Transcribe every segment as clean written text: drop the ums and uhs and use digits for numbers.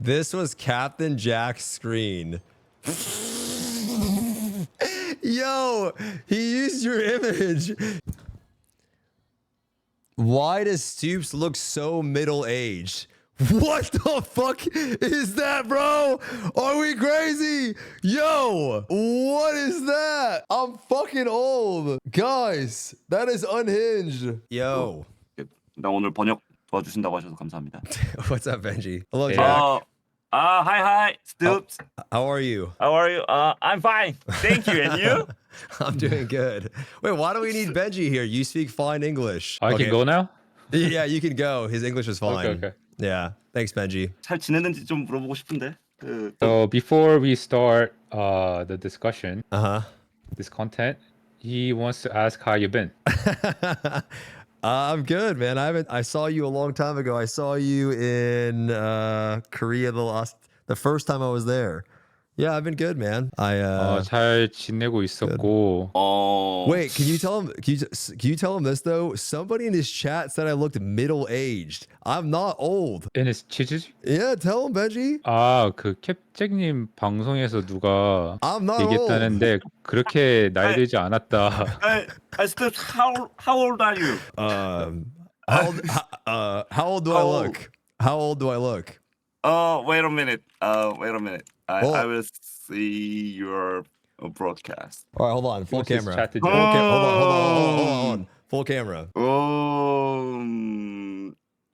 This was Captain Jack's screen. Yo, he used your image. Why does Stoopzz look so middle-aged? What the fuck is that, bro? Are we crazy? Yo, what is that? I'm fucking old. Guys, that is unhinged. Yo. 나 오늘 번역 도와주신다고 하셔서 감사합니다. What's up, Benji? Hello, Hey. Jack. Hi, Stoopzz. How are you? How are you? I'm fine. Thank you. And you? I'm doing good. Wait, why do we need Benji here? You speak fine English. I can go now? Yeah, you can go. His English is fine. Okay. Yeah. Thanks, Benji. 잘 지냈는지 좀 물어보고 싶은데. So before we start the discussion, Uh-huh. this content, he wants to ask how you been. I'm good, man. I saw you a long time ago. I saw you in Korea the first time I was there. Yeah, I've been good, man. 잘 지내고 있었고. Wait, can you tell him this though? Somebody in his chat said I looked middle-aged. I'm not old. In his 치즈? Yeah, tell him, Benji. 그 캡잭님 방송에서 누가 I'm not 얘기했다는데 그렇게 나이 들지 않았다. Stoopzz, how old are you? How old do I look? How old do I look? Wait a minute. I will see your broadcast. All right, hold on. Full What's his camera. chat to Hold do? on. Full camera.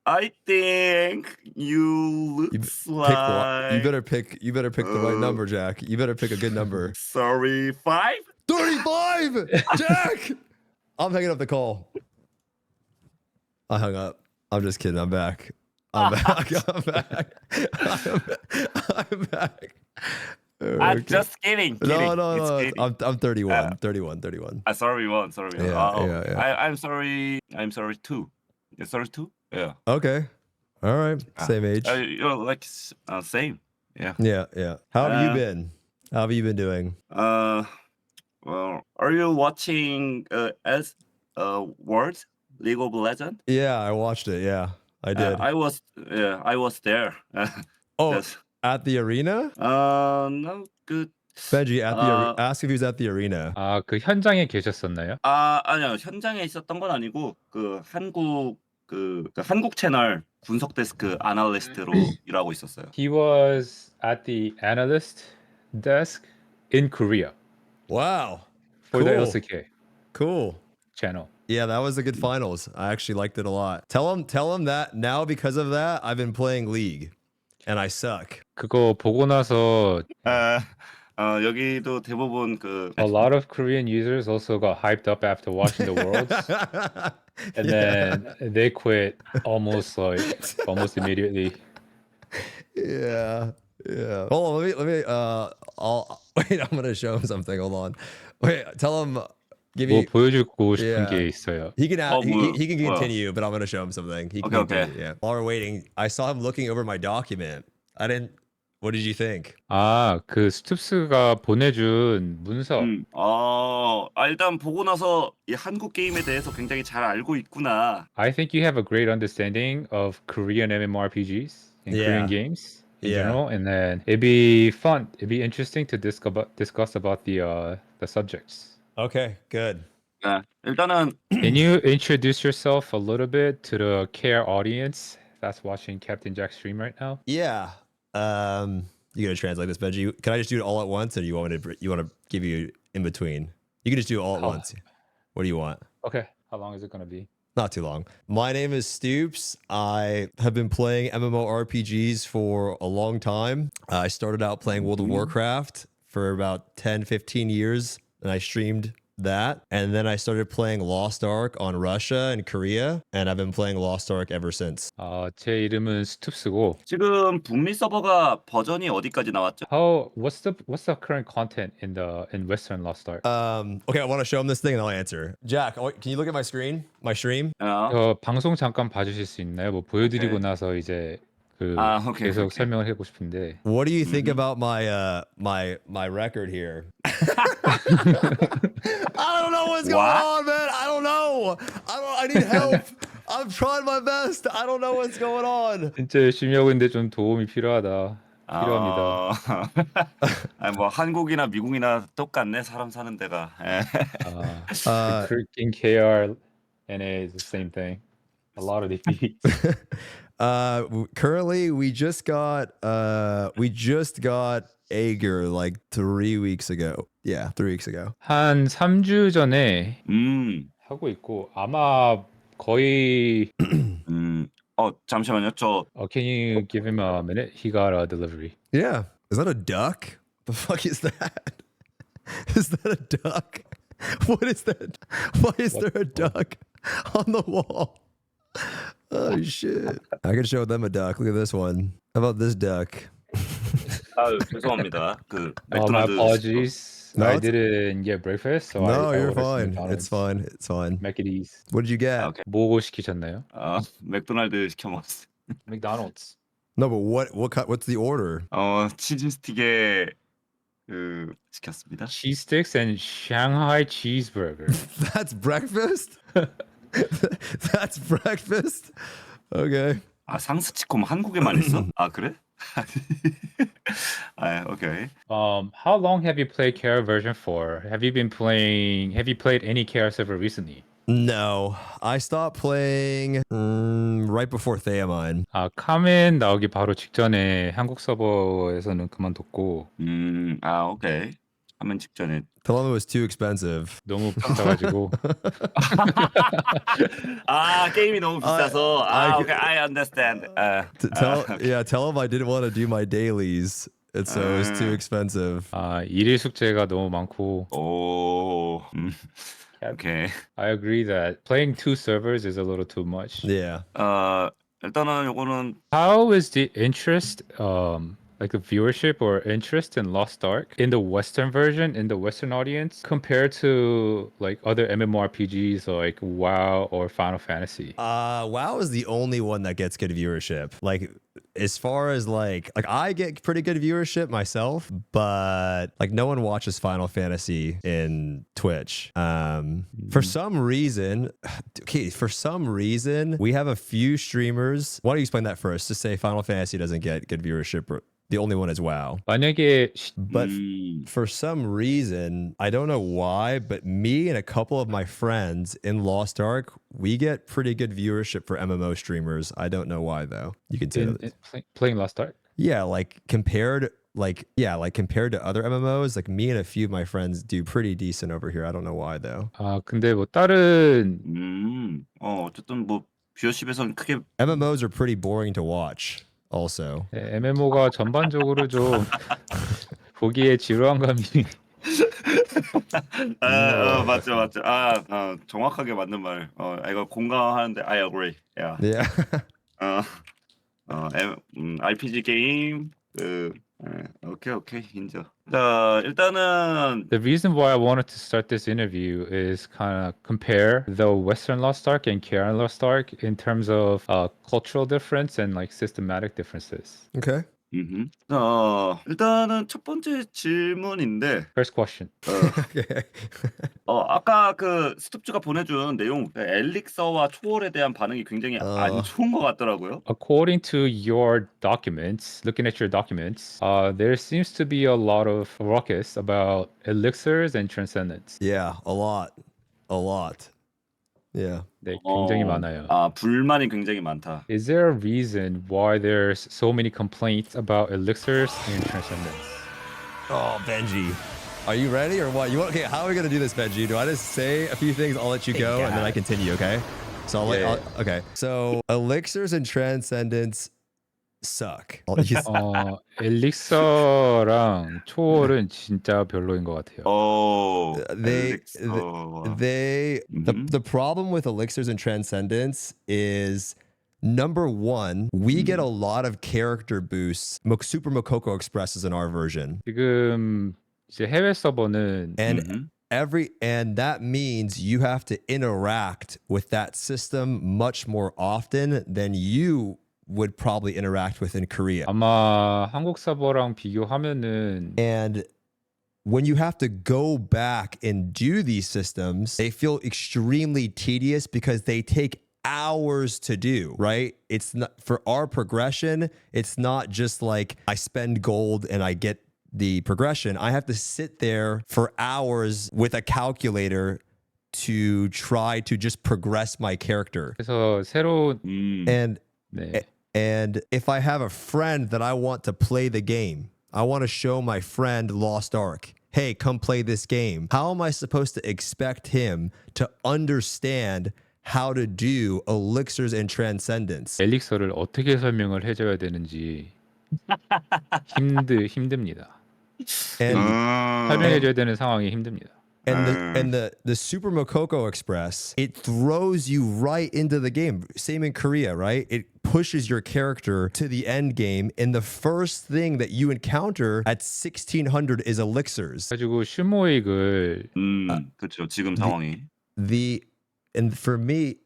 I think you looks like. You better pick the right number, Jack. You better pick a good number. Sorry, 5? 35! Jack! I'm hanging up the call. I hung up. I'm just kidding. I'm back. I'm back. I'm back. I'm just kidding. No. Kidding. I'm 31. 31. Sorry, one. Yeah. I'm sorry. I'm sorry too. You're sorry too? Yeah. Okay. All right. Same age. You're like same. Yeah. Yeah. How have you been? How have you been doing? Well, are you watching World League of Legends? Yeah, I watched it. Yeah, I did. I was there. Oh, Yes. at the arena? No good. Benji, ask if he was at the arena. 그 현장에 계셨었나요? 아니요. 현장에 있었던 건 아니고 그 한국 채널 분석 데스크 아날리스트로 일하고 있었어요. He was at the analyst desk in Korea Wow. for the Cool. LCK Cool. channel. Yeah, that was a good finals. I actually liked it a lot. Tell him that now because of that, I've been playing League and I suck. 그거 보고 나서 여기도 대부분 a lot of Korean users also got hyped up after watching the Worlds, and then they quit almost immediately. Yeah. Hold on, let me wait, I'm gonna show him something. Hold on. Wait, tell him give 뭐 me 보여주고 싶은 Yeah. 게 있어요. he can he can 뭐야? continue, but I'm gonna show him something. He can Okay. continue, yeah. While we're waiting, I saw him looking over my document. What did you think? 그 스투프스가 보내준 문서. 일단 보고 나서 이 한국 게임에 대해서 굉장히 잘 알고 있구나. I think you have a great understanding of Korean MMORPGs and Yeah. Korean games in Yeah. general, and then it'd be fun. It'd be interesting to discuss about the subjects. Okay, good. 네, 일단은 Can you introduce yourself a little bit to the KR audience that's watching Captain Jack's stream right now? Yeah. You gonna translate this, Benji? Can I just do it all at once, or do you want to give you in between? You can just do it all at once. What do you want? Okay. How long is it gonna be? Not too long. My name is Stoopzz. I have been playing MMORPGs for a long time. I started out playing World of Warcraft for about 10, 15 years, and I streamed that. And then I started playing Lost Ark on Russia and Korea, and I've been playing Lost Ark ever since. 제 이름은 스투프스고. 지금 북미 서버가 버전이 어디까지 나왔죠? What's the current content in Western Lost Ark? Okay, I want to show him this thing and I'll answer. Jack, can you look at my screen? My stream? 방송 잠깐 봐주실 수 있나요? 뭐 보여드리고 오케이. 나서 이제 오케이, 계속 오케이. 설명을 해보고 싶은데. What do you think about my record here? I don't know what's going on, man. I don't know. I need help. I'm trying my best. I don't know what's going on. 진짜 열심히 하고 있는데 좀 도움이 필요하다. 필요합니다. 아니 뭐 한국이나 미국이나 똑같네 사람 사는 데가. 예. The in KR NA is the same thing. A lot of defeats. Currently we just got Ager like 3 weeks ago. Yeah, 3 weeks ago. 한 3주 전에 하고 있고 아마 거의 잠시만요. Can you give him a minute? He got a delivery. Yeah. Is that a duck? The fuck is that? Is that a duck? What is that? Why is there a duck on the wall? Oh shit. I can show them a duck. Look at this one. How about this duck? 죄송합니다. 그 My 맥도날드 apologies. No, I it's- didn't get breakfast. So No, I you're ordered some fine. McDonald's. It's fine. It's fine. Make it easy. What did you get? 오케이. 뭐 시키셨나요? 맥도날드 시켜 먹었어요. McDonald's. No, but what's the order? 치즈 스틱에 시켰습니다. Cheese sticks and Shanghai cheeseburger. That's breakfast? That's breakfast? Okay. 상스치콤 한국에만 있어? 그래? 오케이. How long have you played KR version 4? Have you played any KR server recently? No, I stopped playing right before Theamine. 카멘 나오기 바로 직전에 한국 서버에서는 그만뒀고 오케이. 하면 직전에 Tell them it was too expensive. 너무 비싸가지고 게임이 너무 비싸서 I- I understand. Tell them I didn't want to do my dailies, and so it was too expensive. 일일 숙제가 너무 많고 오케이. I agree that playing 2 servers is a little too much. Yeah. 일단은 요거는 How is the interest, like the viewership or interest in Lost Ark in the Western version, in the Western audience, compared to like other MMORPGs like WoW or Final Fantasy? WoW is the only one that gets good viewership. Like, as far as like I get pretty good viewership myself, but like no one watches Final Fantasy in Twitch. For some reason, we have a few streamers. Why don't you explain that first? Just say Final Fantasy doesn't get good viewership. The only one is WoW. 만약에 But for some reason, I don't know why, but me and a couple of my friends in Lost Ark, we get pretty good viewership for MMO streamers. I don't know why though. You can say that. playing Lost Ark? Yeah, compared to other MMOs, like me and a few of my friends do pretty decent over here. I don't know why though. 근데 뭐 다른 어쨌든 뭐 뷰어십에서는 크게 MMOs are pretty boring to watch also. MMO가 전반적으로 좀 보기에 지루한 감이 맞죠. 정확하게 맞는 말. 이거 공감하는데 I agree. Yeah. RPG 게임 오케이 인정. 자 일단은 The reason why I wanted to start this interview is kind of compare the Western Lost Ark and KR Lost Ark in terms of cultural difference and like systematic differences. Okay. 일단은 첫 번째 질문인데 First question. Okay. 아까 그 스톱즈가 보내준 내용 엘릭서와 초월에 대한 반응이 굉장히 안 좋은 것 같더라고요. According to your documents, looking at your documents, there seems to be a lot of ruckus about Elixirs and Transcendence. Yeah, a lot. Yeah. 네, 굉장히 많아요. 불만이 굉장히 많다. Is there a reason why there's so many complaints about Elixirs and Transcendence? Oh, Benji. Are you ready or what? Okay, how are we going to do this, Benji? Do I just say a few things, I'll let you go, and then I continue, okay? So okay. So, Elixirs and Transcendence suck. 엘릭서랑 초월은 진짜 별로인 것 같아요. The problem with Elixirs and Transcendence is, number one, we get a lot of character boosts, Super Mokoko Expresses in our version. 지금 이제 해외 서버는 And that means you have to interact with that system much more often than you would probably interact with in Korea. 아마 한국 서버랑 비교하면은 And when you have to go back and do these systems, they feel extremely tedious because they take hours to do, right? It's not for our progression. It's not just like I spend gold and I get the progression. I have to sit there for hours with a calculator to try to just progress my character. 그래서 새로운 And 네. and if I have a friend that I want to play the game, I want to show my friend Lost Ark, hey, come play this game. How am I supposed to expect him to understand how to do Elixirs and Transcendence? 엘릭서를 어떻게 설명을 해줘야 되는지 힘듭니다. And 설명해줘야 되는 상황이 힘듭니다. and the Super Mokoko Express, it throws you right into the game. Same in Korea, right? It pushes your character to the end game, and the first thing that you encounter at 1600 is elixirs. 가지고 슈모익을 그렇죠. 지금 상황이. And for me,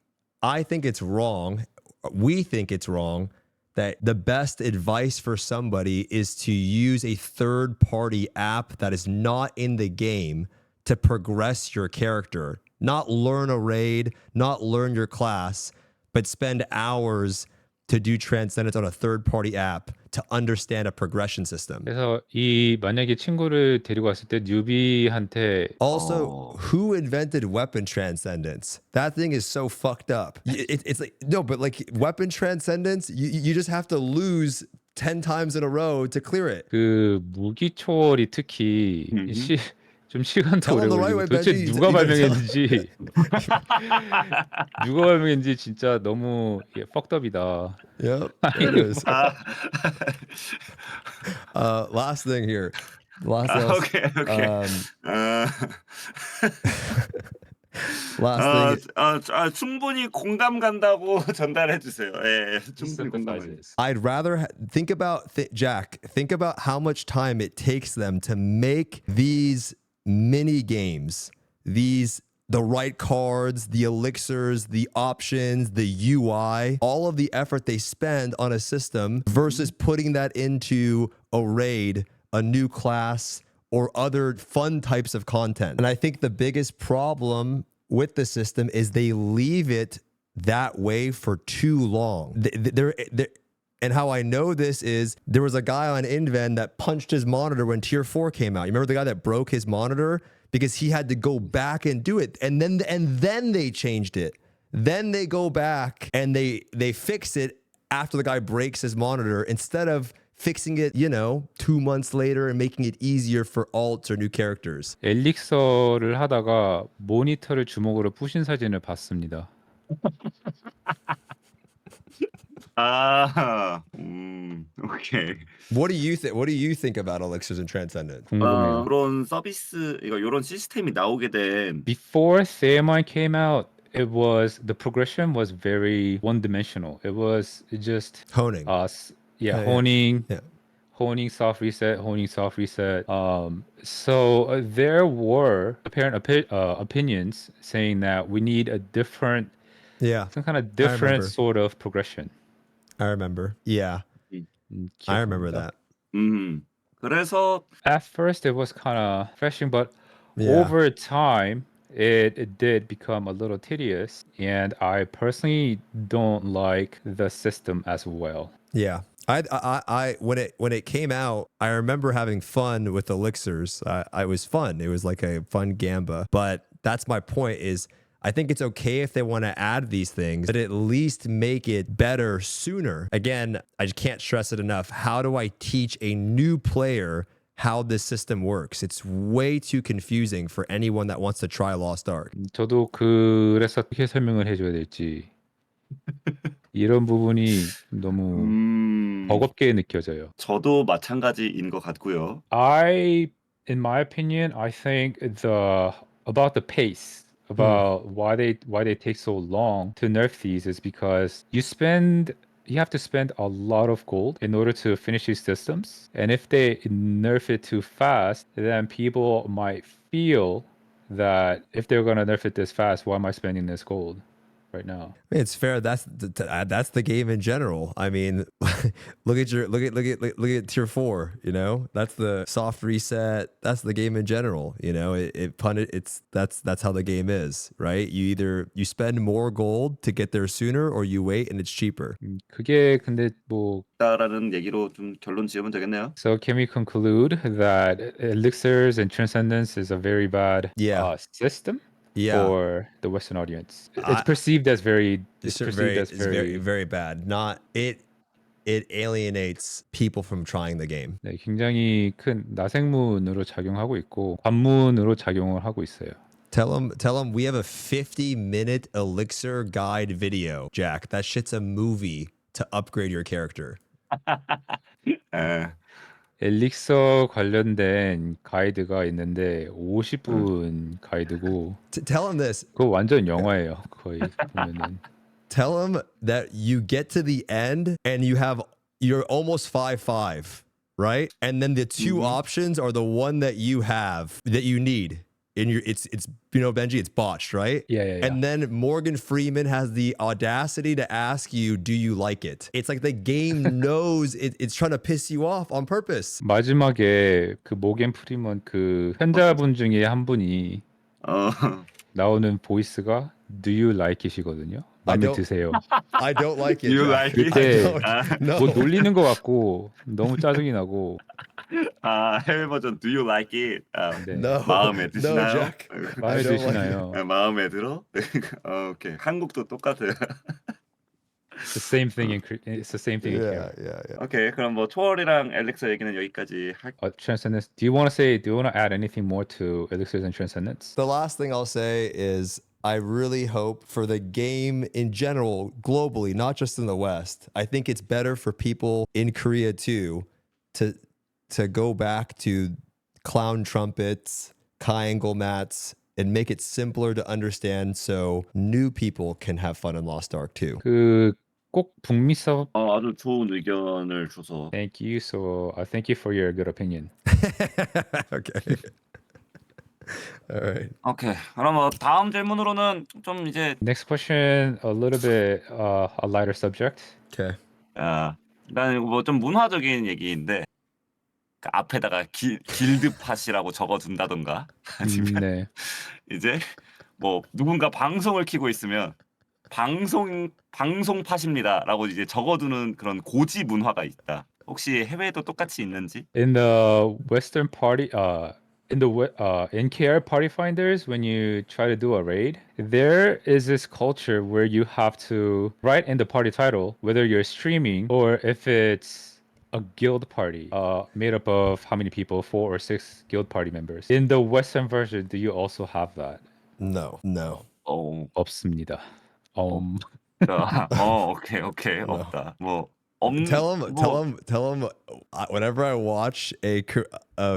I think it's wrong. We think it's wrong that the best advice for somebody is to use a third-party app that is not in the game to progress your character, not learn a raid, not learn your class, but spend hours to do Transcendence on a third-party app to understand a progression system. 그래서 만약에 친구를 데리고 왔을 때 뉴비한테 Also, who invented weapon transcendence? That thing is so fucked up. It's like, no, but like weapon transcendence, you just have to lose 10 times in a row to clear it. 그 무기 초월이 특히 좀 시간도 Tell 오래 them the right way, 걸리고 도대체 Benji. 누가 You gotta 발명했는지 누가 발명했는지 진짜 너무 fuckedup이다. Yep, it is. Last thing here. Okay. Last thing. 충분히 공감 간다고 전달해 주세요. 예, 충분히 공감해요. I'd rather Jack, think about how much time it takes them to make these mini games, the right cards, the elixirs, the options, the UI, all of the effort they spend on a system versus putting that into a raid, a new class, or other fun types of content. And I think the biggest problem with the system is they leave it that way for too long. And how I know this is there was a guy on INVEN that punched his monitor when Tier 4 came out. You remember the guy that broke his monitor because he had to go back and do it. And then they changed it. Then they go back and they fix it after the guy breaks his monitor instead of fixing it, 2 months later and making it easier for alts or new characters. 엘릭서를 하다가 모니터를 주먹으로 부신 사진을 봤습니다. 오케이. What do you think about Elixirs and Transcendence? 궁금해요. 그런 서비스, 이런 시스템이 나오게 된 Before CMI came out, the progression was very one-dimensional. It was just Honing. honing, Yeah. honing, soft reset, honing, soft reset. So there were apparent opinions saying that we need some kind of different sort of progression. I remember. Yeah. I remember that. 그래서 At first, it was kind of refreshing, but Yeah. over time, it did become a little tedious, and I personally don't like the system as well. Yeah. I when it came out, I remember having fun with elixirs. I was fun. It was like a fun gamba. But that's my point is I think it's okay if they want to add these things, but at least make it better sooner. Again, I just can't stress it enough. How do I teach a new player how this system works? It's way too confusing for anyone that wants to try Lost Ark. 저도 그래서 어떻게 설명을 해줘야 될지 이런 부분이 너무 버겁게 느껴져요. 저도 마찬가지인 것 같고요. In my opinion, I think about the pace. About why they take so long to nerf these is because you have to spend a lot of gold in order to finish these systems. And if they nerf it too fast, then people might feel that if they're gonna nerf it this fast, why am I spending this gold? right now. I mean, it's fair. That's the game in general. I mean, look at tier 4. You know, that's the soft reset. That's the game in general. You know, that's how the game is, right? You spend more gold to get there sooner, or you wait and it's cheaper. 그게 근데 뭐 라는 얘기로 좀 결론 지으면 되겠네요. So can we conclude that Elixirs and Transcendence is a very bad Yeah. system Yeah. for the Western audience? It's perceived as very. It's perceived as very. very bad. Not it. It alienates people from trying the game. 네, 굉장히 큰 나생문으로 작용하고 있고 관문으로 작용을 하고 있어요. Tell him we have a 50-minute Elixir guide video, Jack. That shit's a movie to upgrade your character. 에, 엘릭서 관련된 가이드가 있는데 50분 가이드고 Tell him this. 그거 완전 영화예요. 거의 보면은. Tell him that you get to the end and you're almost 5-5, right? And then the two options are the one that you have that you need. It's Benji, it's botched, right? Yeah. And then Morgan Freeman has the audacity to ask you, do you like it? It's like the game knows it's trying to piss you off on purpose. 마지막에 그 모겐 프리먼 그 현자분 중에 한 분이 나오는 보이스가 Do you like it이거든요. 마음에 드세요. I don't like it. Do you like it? 그때 No. 뭐 놀리는 것 같고 너무 짜증이 나고 해외 버전 Do you like it? 네. No. 마음에 드시나요? No, Jack. 마음에 I don't like 드시나요? 마음에 들어? 오케이. 한국도 똑같아요. It's the same thing it's the same thing in Yeah. here. 오케이. 그럼 뭐 초월이랑 엘릭서 얘기는 여기까지 할게요. Transcendence. Do you want to add anything more to Elixirs and Transcendence? The last thing I'll say is I really hope for the game in general, globally, not just in the West. I think it's better for people in Korea too to go back to clown trumpets, triangle mats, and make it simpler to understand so new people can have fun in Lost Ark too. 꼭 북미 서버. 아주 좋은 의견을 줘서. Thank you. So thank you for your good opinion. Okay. All right. 오케이. 그럼 뭐 다음 질문으로는 좀 이제 Next question, a little bit a lighter subject. Okay. 일단 뭐 좀 문화적인 얘기인데 그 앞에다가 길드팟이라고 적어둔다던가 아니면 네. 이제 뭐 누군가 방송을 키고 있으면 방송팟입니다라고 이제 적어두는 그런 고지 문화가 있다. 혹시 해외에도 똑같이 있는지? In the Western party, in KR party finders, when you try to do a raid, there is this culture where you have to write in the party title whether you're streaming or if it's a guild party made up of how many people, 4 or 6 guild party members. In the Western version, do you also have that? No. 없습니다. 오케이. 없다. 뭐 Tell him. Whenever I watch a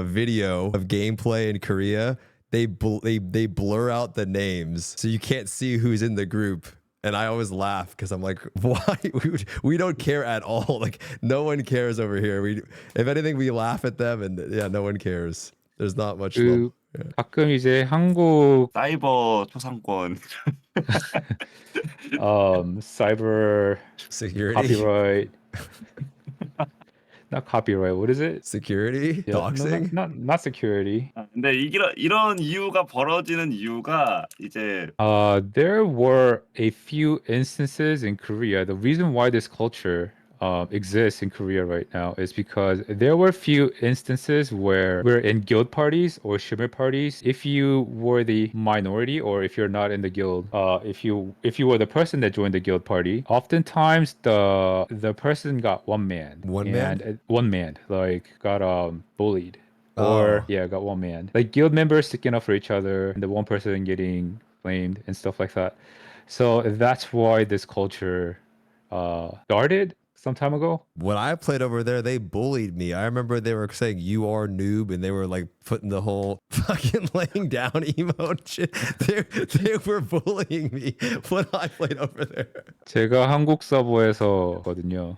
video of gameplay in Korea, they blur out the names so you can't see who's in the group. And I always laugh because I'm like, why? We don't care at all. Like no one cares over here. If anything, we laugh at them, and yeah, no one cares. There's not much love. Yeah. 가끔 이제 한국 사이버 초상권 cyber Security. copyright. Not copyright. What is it? Security. Yeah, Doxing. not security. 근데 이런 이유가 벌어지는 이유가 이제 There were a few instances in Korea. The reason why this culture exists in Korea right now is because there were few instances where we're in guild parties or shimmer parties. If you were the minority or if you're not in the guild, if you were the person that joined the guild party, oftentimes the person got one man, like got bullied. Or got one man. Like guild members sticking up for each other and the one person getting blamed and stuff like that. So that's why this culture started some time ago. When I played over there, they bullied me. I remember they were saying "you are noob," and they were like putting the whole fucking laying down emote shit. They were bullying me when I played over there. 제가 한국 서버에서거든요.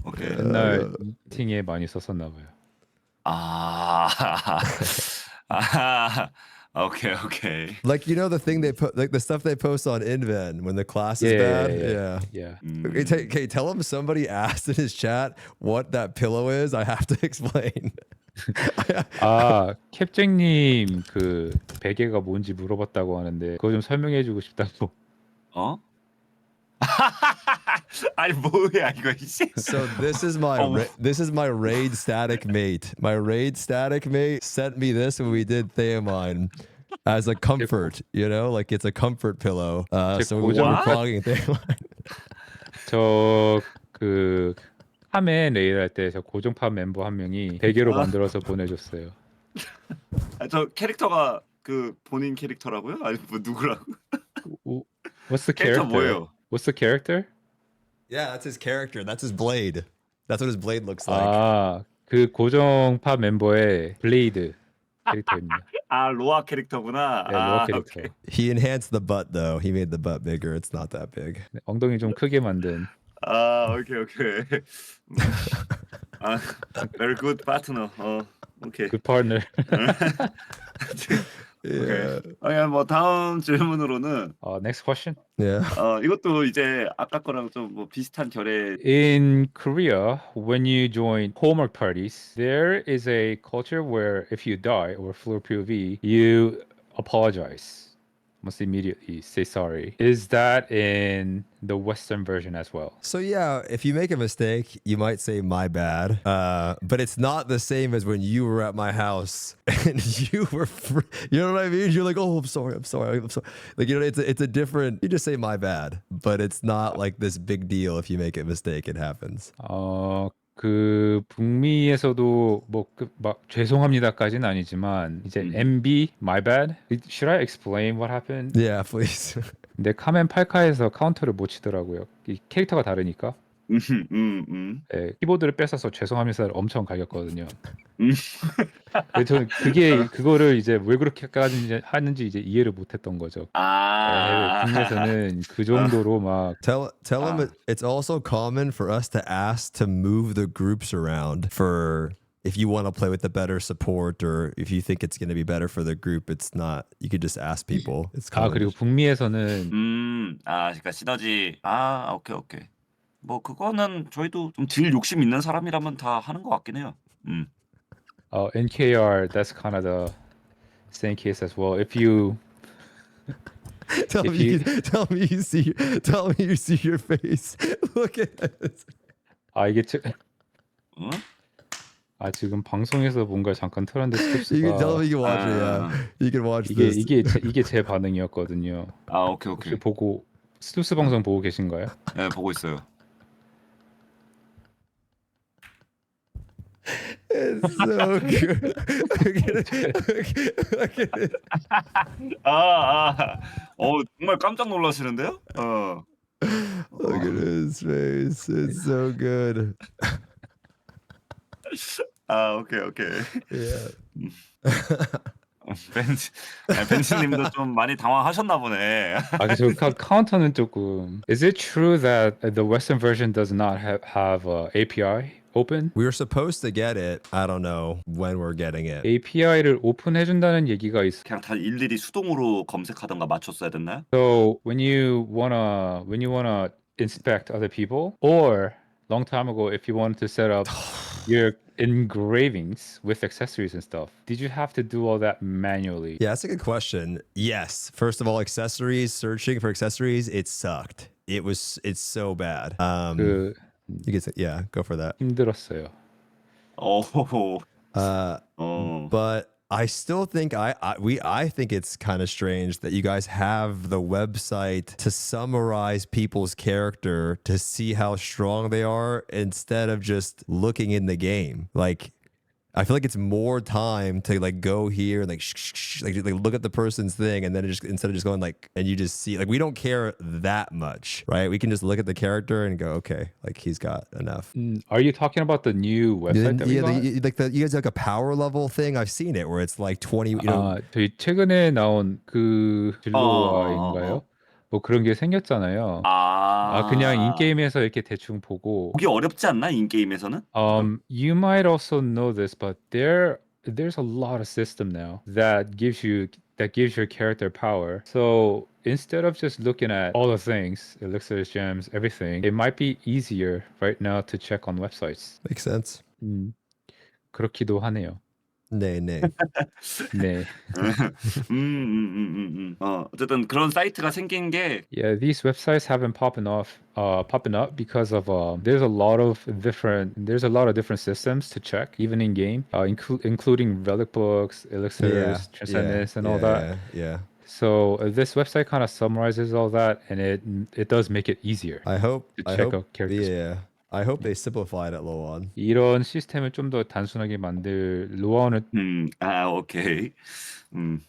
오케이. 옛날 미팅에 많이 썼었나 봐요. 오케이, 오케이. Like, you know, the thing they put, like the stuff they post on INVEN when the class is bad. Yeah. Okay, tell him somebody asked in his chat what that pillow is. I have to explain. 아, 캡쟁님 그 베개가 뭔지 물어봤다고 하는데 그거 좀 설명해주고 싶다고. 어? 아니 뭐야 이거 이씨. So this is my this is my raid static mate. My raid static mate sent me this when we did Theomine as a comfort. You know, like it's a comfort pillow. So we were clogging Theomine. 저그 파맨 레이드 할 때 저 고정파 멤버 한 명이 베개로 만들어서 보내줬어요. 저 캐릭터가 그 본인 캐릭터라고요? 아니 뭐 누구라고? What's the 캐릭터 character? 뭐예요? What's the character? Yeah, that's his character. That's his blade. That's what his blade looks like. 아, 그 고정파 멤버의 블레이드 캐릭터입니다. 아 로아 캐릭터구나. 네, 로아 캐릭터. 오케이. He enhanced the butt though. He made the butt bigger. It's not that big. 네, 엉덩이 좀 크게 만든. 아 오케이. 아 very good partner. 오케이. Good partner. Yeah. 오케이. 뭐 다음 질문으로는 Next question. Yeah. 이것도 이제 아까 거랑 좀 뭐 비슷한 결의. In Korea, when you join homework parties, there is a culture where if you die or floor POV, you apologize. Must immediately say sorry. Is that in the Western version as well? So yeah, if you make a mistake, you might say my bad. But it's not the same as when you were at my house and you were you know what I mean? You're like, "Oh, I'm sorry. Like, you know, it's a different, you just say my bad, but it's not like this big deal if you make a mistake. It happens. 그 북미에서도 뭐 막 죄송합니다까지는 아니지만 이제 MB my bad. Should I explain what happened? Yeah, please. 근데 카멘 8카에서 카운터를 못 치더라고요. 이 캐릭터가 다르니까. 네, 키보드를 뺏어서 죄송합니다를 엄청 갈겼거든요. 저는 그거를 이제 왜 그렇게까지 하는지 이제 이해를 못했던 거죠. 북미에서는 그 정도로 막. Tell him it's also common for us to ask to move the groups around for if you want to play with the better support or if you think it's going to be better for the group. It's not. You could just ask people. It's common. 그리고 북미에서는 그러니까 시너지. 오케이. 뭐 그거는 저희도 좀 딜 욕심 있는 사람이라면 다 하는 것 같긴 해요. in KR, that's kind of the same case as well. If you tell me you see your face. Look at this. 이게 지금 방송에서 뭔가 잠깐 틀었는데 You can tell 스톱스가 me you can watch it. Yeah, you can watch this. 이게 제 반응이었거든요. 오케이. 혹시 보고 스톱스 방송 보고 계신가요? 네, 보고 있어요. It's so good. Look at it. 정말 깜짝 놀라시는데요? Look at his face. It's so good. 오케이. Yeah. 벤치님도 좀 많이 당황하셨나 보네. 저 카운터는 조금. Is it true that the Western version does not have API open? We were supposed to get it. I don't know when we're getting it. API를 오픈해준다는 얘기가 있어. 그냥 다 일일이 수동으로 검색하던가 맞췄어야 됐나요? So when you wanna inspect other people, or long time ago, if you wanted to set up your engravings with accessories and stuff, did you have to do all that manually? Yeah, that's a good question. Yes. First of all, accessories, searching for accessories, it sucked. It's so bad. You can say, yeah, go for that. 힘들었어요. But I still think I think it's kind of strange that you guys have the website to summarize people's character to see how strong they are instead of just looking in the game. Like, I feel like it's more time to like go here and like look at the person's thing, and then instead of just going like, and you just see, like, we don't care that much, right? We can just look at the character and go, okay, like he's got enough. Are you talking about the new website that we got? You guys have like a power level thing. I've seen it where it's like 20. You know, 저희 최근에 나온 그 진로와인가요? 뭐 그런 게 생겼잖아요. 그냥 인게임에서 이렇게 대충 보고. 보기 어렵지 않나 인게임에서는? You might also know this, but there's a lot of system now that that gives your character power. So instead of just looking at all the things, elixirs, gems, everything, it might be easier right now to check on websites. Makes sense. 그렇기도 하네요. Nay, nay. 네. 어쨌든 그런 사이트가 생긴 게 Yeah, these websites have been popping up because of there's a lot of different systems to check even in game, including relic books, elixirs, transcendence, and all that. Yeah. So this website kind of summarizes all that, and it does make it easier. I hope check out characters. Yeah. I hope they simplify it at LOAON. 이런 시스템을 좀 더 단순하게 만들 로아는. 오케이.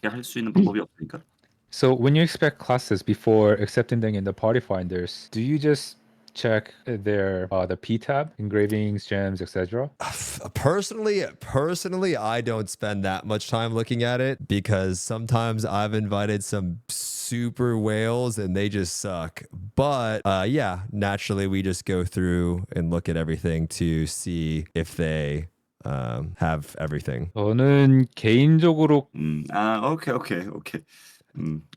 할 수 있는 방법이 없으니까. So when you expect classes before accepting them in the party finders, do you just check their the P tab, engravings, gems, etc.? Personally, I don't spend that much time looking at it because sometimes I've invited some super whales and they just suck. But yeah, naturally we just go through and look at everything to see if they have everything. 저는 개인적으로 오케이.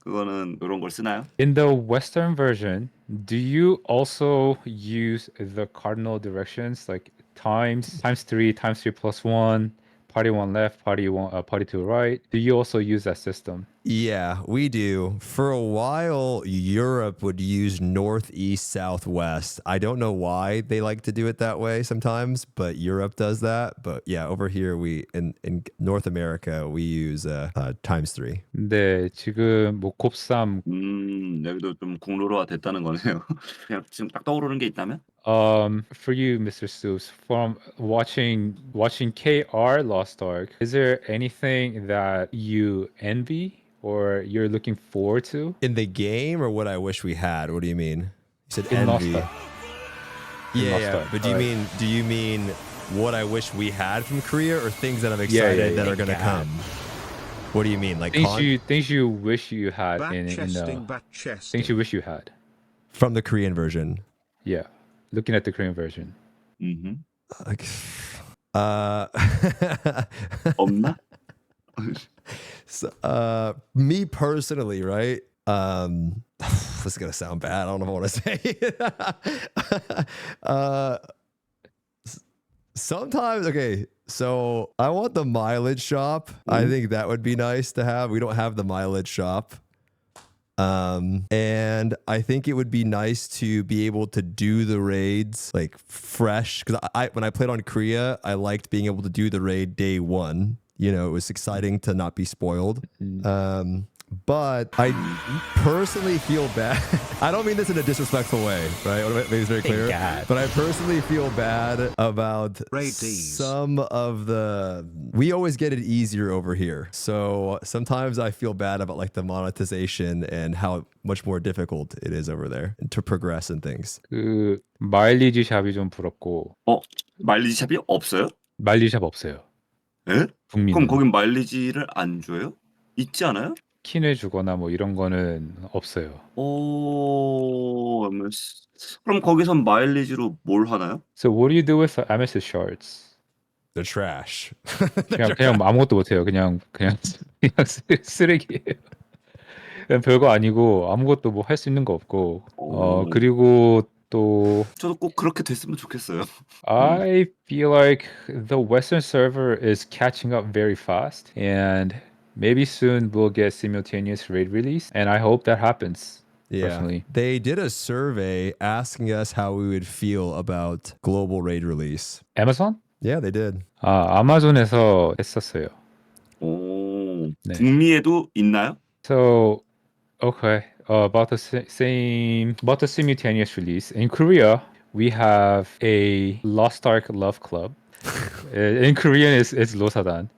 그거는 이런 걸 쓰나요? in the Western version, do you also use the cardinal directions like times 3 plus 1, party 1 left, party 2 right? Do you also use that system? Yeah, we do. For a while, Europe would use northeast, southwest. I don't know why they like to do it that way sometimes, but Europe does that. But yeah, over here, in North America, we use times 3. 네, 지금 뭐 곱삼 여기도 좀 공로로가 됐다는 거네요. 그냥 지금 딱 떠오르는 게 있다면? for you, Mr. Stoopzz, from watching KR Lost Ark, is there anything that you envy or you're looking forward to? In the game, or what I wish we had? What do you mean? You said In Lost envy. Ark. In Lost Yeah. Ark. But do you mean what I wish we had from Korea, or things that I'm excited that are gonna come? What do you mean? Like things you wish you had things you wish you had. from the Korean version? Yeah, looking at the Korean version. Like, 없나? so, me personally, right? This is gonna sound bad. I don't know if I want to say it. Sometimes, okay. So I want the mileage shop. I think that would be nice to have. We don't have the mileage shop. And I think it would be nice to be able to do the raids like fresh. Because when I played on Korea, I liked being able to do the raid day 1. You know, it was exciting to not be spoiled. But I personally feel bad. I don't mean this in a disrespectful way, right? I want to make this very clear. But I personally feel bad about some of the... We always get it easier over here. So sometimes I feel bad about like the monetization and how much more difficult it is over there to progress and things. 그 마일리지 샵이 좀 부럽고. 마일리지 샵이 없어요? 마일리지 샵 없어요. 에? 북미는. 그럼 거긴 마일리지를 안 줘요? 있지 않아요? 킨을 주거나 뭐 이런 거는 없어요. 그럼 거기선 마일리지로 뭘 하나요? So what do you do with the amethyst shards? They're trash. 그냥 아무것도 못해요. 그냥 쓰레기예요. 그냥 별거 아니고 아무것도 뭐 할 수 있는 거 없고. 그리고 또 저도 꼭 그렇게 됐으면 좋겠어요. I feel like the Western server is catching up very fast, and maybe soon we'll get simultaneous raid release, and I hope that happens. Yeah, personally. they did a survey asking us how we would feel about global raid release. Amazon? Yeah, they did. 아마존에서 했었어요. 오, 네. 북미에도 있나요? So, okay, about the simultaneous release in Korea, we have a Lost Ark Love Club. In Korean, it's Losadan,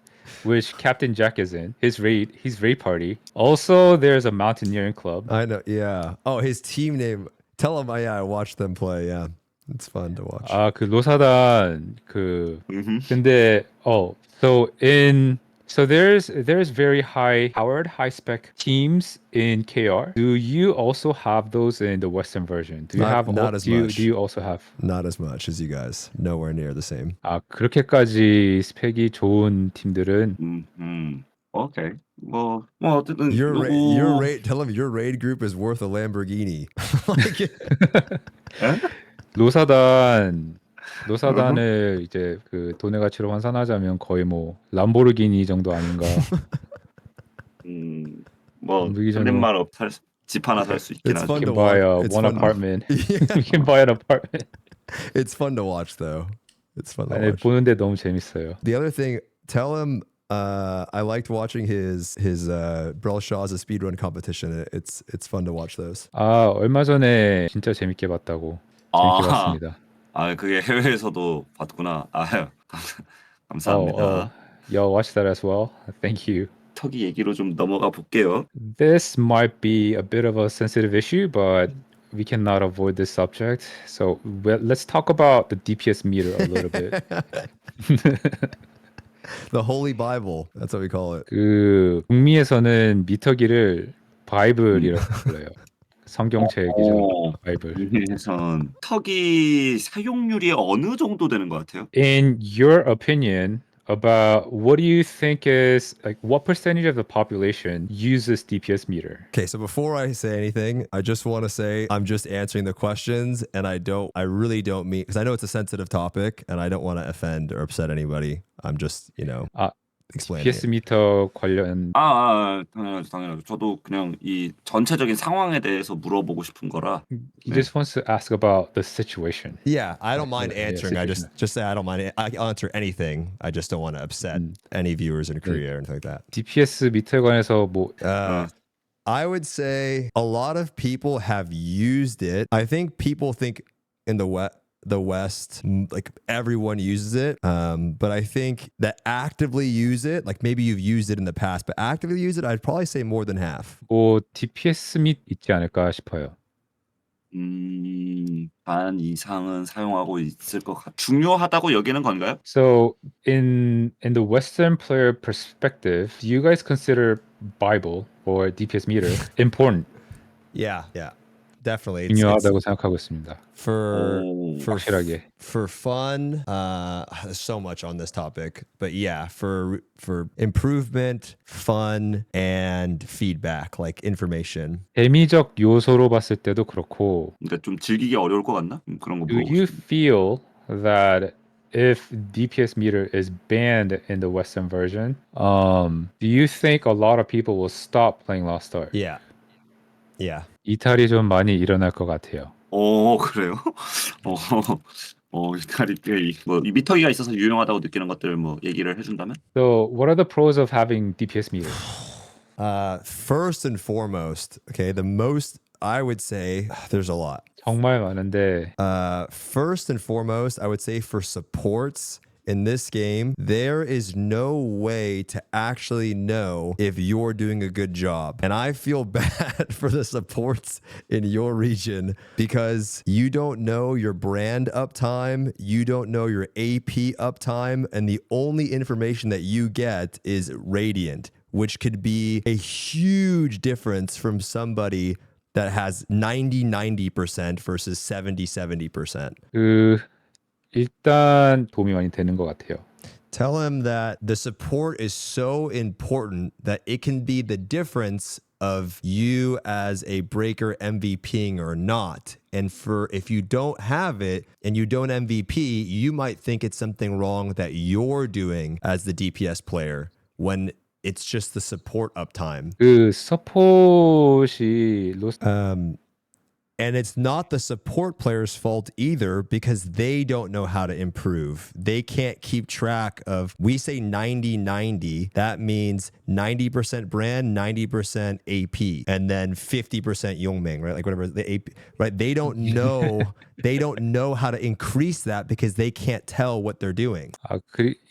which Captain Jack is in. His raid party. Also, there's a mountaineering club. I know. Yeah. Oh, his team name. Tell him. Yeah, I watched them play. Yeah, it's fun to watch. 그 로사단 근데 so there's very high-powered, high-spec teams in KR. Do you also have those in the Western version? Do you Not as much. Do you also have? Not as much as you guys. Nowhere near the same. 그렇게까지 스펙이 좋은 팀들은 오케이. 뭐 어쨌든 Your 요거 raid. Tell him your raid group is worth a Lamborghini. Like, 예? 로사단 어허. 로사단을 이제 그 돈의 가치로 환산하자면 거의 뭐 람보르기니 정도 아닌가. 뭐 무기 틀린 정도. 말 없. 집 하나 살 수 있긴 it's 하죠. fun to Can buy watch. It's one fun. apartment. Yeah, We can buy an apartment. it's fun to watch though. It's fun to 아니 watch. 보는데 너무 재밌어요. The other thing, tell him I liked watching his Brel Shaw's speedrun competition. It's fun to watch those. 아 얼마 전에 진짜 재밌게 봤다고. 재밌게 아, 봤습니다. 그게 해외에서도 봤구나. 아유, 감사합니다. Y'all watch that as well. Thank you. 터기 얘기로 좀 넘어가 볼게요. This might be a bit of a sensitive issue, but we cannot avoid this subject. So let's talk about the DPS meter a little bit. The Holy Bible. That's what we call it. 그 북미에서는 미터기를 바이블이라고 불러요. 성경책이죠. 바이블. 북미에선 터기 사용률이 어느 정도 되는 것 같아요? In your opinion, about what do you think is like what percentage of the population uses DPS meter? Okay, so before I say anything, I just want to say I'm just answering the questions, and I really don't mean, because I know it's a sensitive topic, and I don't want to offend or upset anybody. I'm just, explaining DPS it. 미터 관련 당연하죠. 저도 그냥 이 전체적인 상황에 대해서 물어보고 싶은 거라. he just wants to ask about the situation. Yeah, I don't mind Yeah, answering. I situation. just say I don't mind. I'll answer anything. I just don't want to upset any viewers in Korea or anything like that. DPS 미터에 관해서 뭐 I would say a lot of people have used it. I think people think in the West, like everyone uses it. But I think that actively use it, like maybe you've used it in the past, but actively use it, I'd probably say more than half. 뭐 DPS 및 있지 않을까 싶어요. 반 이상은 사용하고 있을 것 중요하다고 여기는 건가요? So in the Western player perspective, do you guys consider Bible or DPS meter important? Yeah, definitely. 중요하다고 생각하고 있습니다. For 확실하게. for fun, there's so much on this topic, but yeah, for improvement, fun, and feedback, like information. 재미적 요소로 봤을 때도 그렇고. 그러니까 좀 즐기기 어려울 것 같나? 그런 거 Do 물어보고 you 싶은데. feel that if DPS meter is banned in the Western version, do you think a lot of people will stop playing Lost Ark? Yeah. 이탈이 좀 많이 일어날 것 같아요. 그래요? 이탈이 이 미터기가 있어서 유용하다고 느끼는 것들 뭐 얘기를 해준다면? So, what are the pros of having DPS meter? First and foremost, okay, the most I would say there's a lot. 정말 많은데 First and foremost, I would say for supports in this game, there is no way to actually know if you're doing a good job. And I feel bad for the supports in your region because you don't know your brand uptime, you don't know your AP uptime, and the only information that you get is Radiant, which could be a huge difference from somebody that has 90% versus 70%. 일단 도움이 많이 되는 것 같아요. Tell him that the support is so important that it can be the difference of you as a breaker MVPing or not. And if you don't have it and you don't MVP, you might think it's something wrong that you're doing as the DPS player when it's just the support uptime. 그 서폿이 And it's not the support player's fault either because they don't know how to improve. They can't keep track of, we say 90-90. That means 90% brand, 90% AP, and then 50% Yongming, right? Like whatever the AP, right? They don't know how to increase that because they can't tell what they're doing.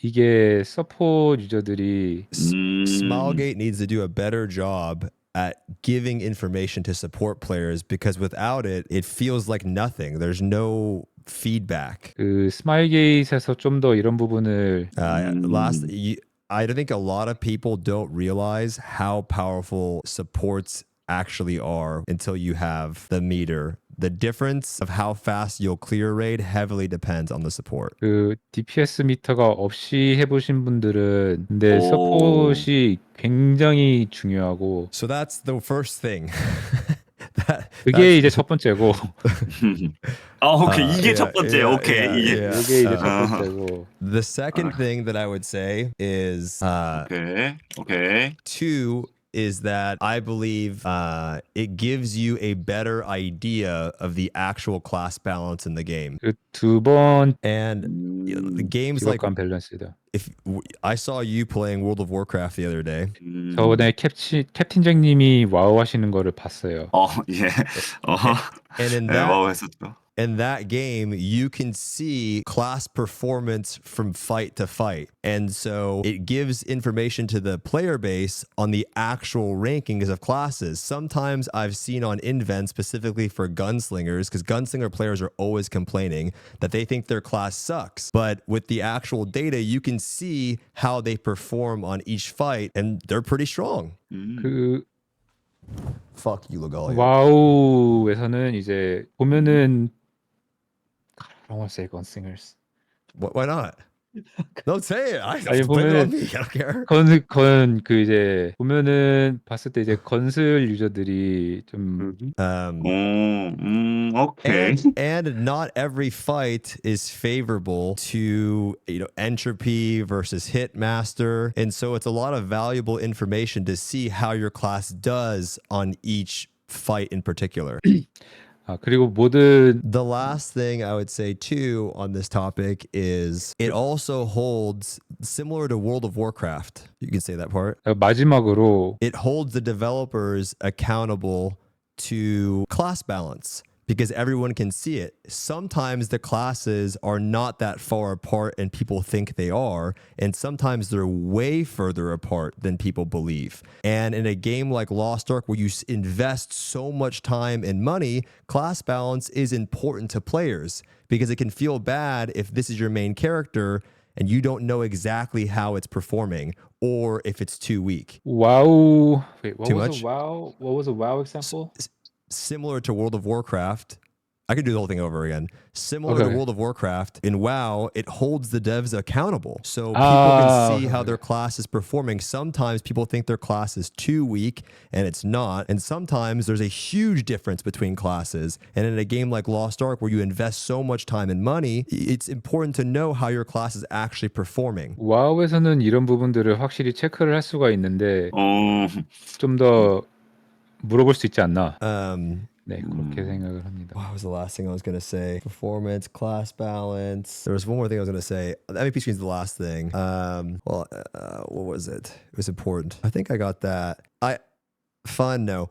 이게 서폿 유저들이 Smilegate needs to do a better job at giving information to support players because without it, it feels like nothing. There's no feedback. 그 스마일게이트에서 좀 더 이런 부분을 I think a lot of people don't realize how powerful supports actually are until you have the meter the difference of how fast you'll clear a raid heavily depends on the support. 그 DPS 미터가 없이 해보신 분들은 근데 오. 서폿이 굉장히 중요하고 So that's the first thing. 그게 이제 첫 번째고 오케이. 이게 첫 번째. 오케이. 이게. 이게 이제 첫 번째고 The second thing that I would say is 오케이. two is that I believe it gives you a better idea of the actual class balance in the game. 그 두 번 And the games like 지각한 밸런스다. I saw you playing World of Warcraft the other day. 저번에 캡틴 잭님이 와우 하시는 거를 봤어요. 예. And in 네, that 와우 했었죠. in that game, you can see class performance from fight to fight. And so it gives information to the player base on the actual rankings of classes. Sometimes I've seen on INVEN specifically for gunslingers, because gunslinger players are always complaining that they think their class sucks. But with the actual data, you can see how they perform on each fight, and they're pretty strong. 그 Fuck you, Legalia. 와우에서는 이제 보면은 I don't want to say gunslingers. Why not? Don't say it. I 아니, blame it on 보면은- me. I don't care. 그 이제 보면은 봤을 때 이제 건슬 유저들이 좀 오케이. And not every fight is favorable to entropy versus hitmaster, and so it's a lot of valuable information to see how your class does on each fight in particular. 그리고 모든 The last thing I would say too on this topic is it also holds, similar to World of Warcraft, you can say that part, 마지막으로 it holds the developers accountable to class balance because everyone can see it. Sometimes the classes are not that far apart and people think they are, and sometimes they're way further apart than people believe. And in a game like Lost Ark where you invest so much time and money, class balance is important to players because it can feel bad if this is your main character and you don't know exactly how it's performing or if it's too weak. 와우. Wait, what Too was much? a wow? What was a wow example? Similar to World of Warcraft, I can do the whole thing over again. Similar to Okay. World of Warcraft, in WoW, it holds the devs accountable. So people Ah, can see how okay. their class is performing. Sometimes people think their class is too weak and it's not. And sometimes there's a huge difference between classes. And in a game like Lost Ark, where you invest so much time and money, it's important to know how your class is actually performing. 와우에서는 이런 부분들을 확실히 체크를 할 수가 있는데 좀 더 물어볼 수 있지 않나? 네, 그렇게 생각을 합니다. What was the last thing I was going to say? Performance, class balance. There was one more thing I was going to say. The MVP screen is the last thing. What was it? It was important. I think I got that. Fun. No,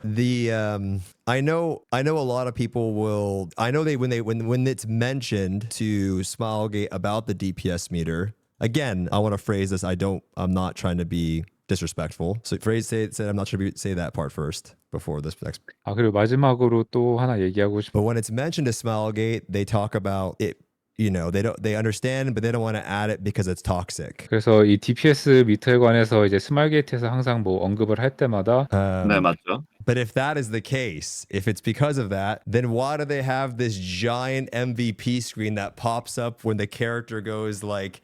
I know a lot of people will. I know when it's mentioned to Smilegate about the DPS meter. Again, I want to phrase this. I'm not trying to be disrespectful. So said I'm not sure to say that part first before this next. 그리고 마지막으로 또 하나 얘기하고 싶은 But when it's mentioned to Smilegate, they talk about it. They understand, but they don't want to add it because it's toxic. 그래서 이 DPS 미터에 관해서 이제 스마일게이트에서 항상 뭐 언급을 할 때마다 네, 맞죠. But if that is the case, if it's because of that, then why do they have this giant MVP screen that pops up when the character goes like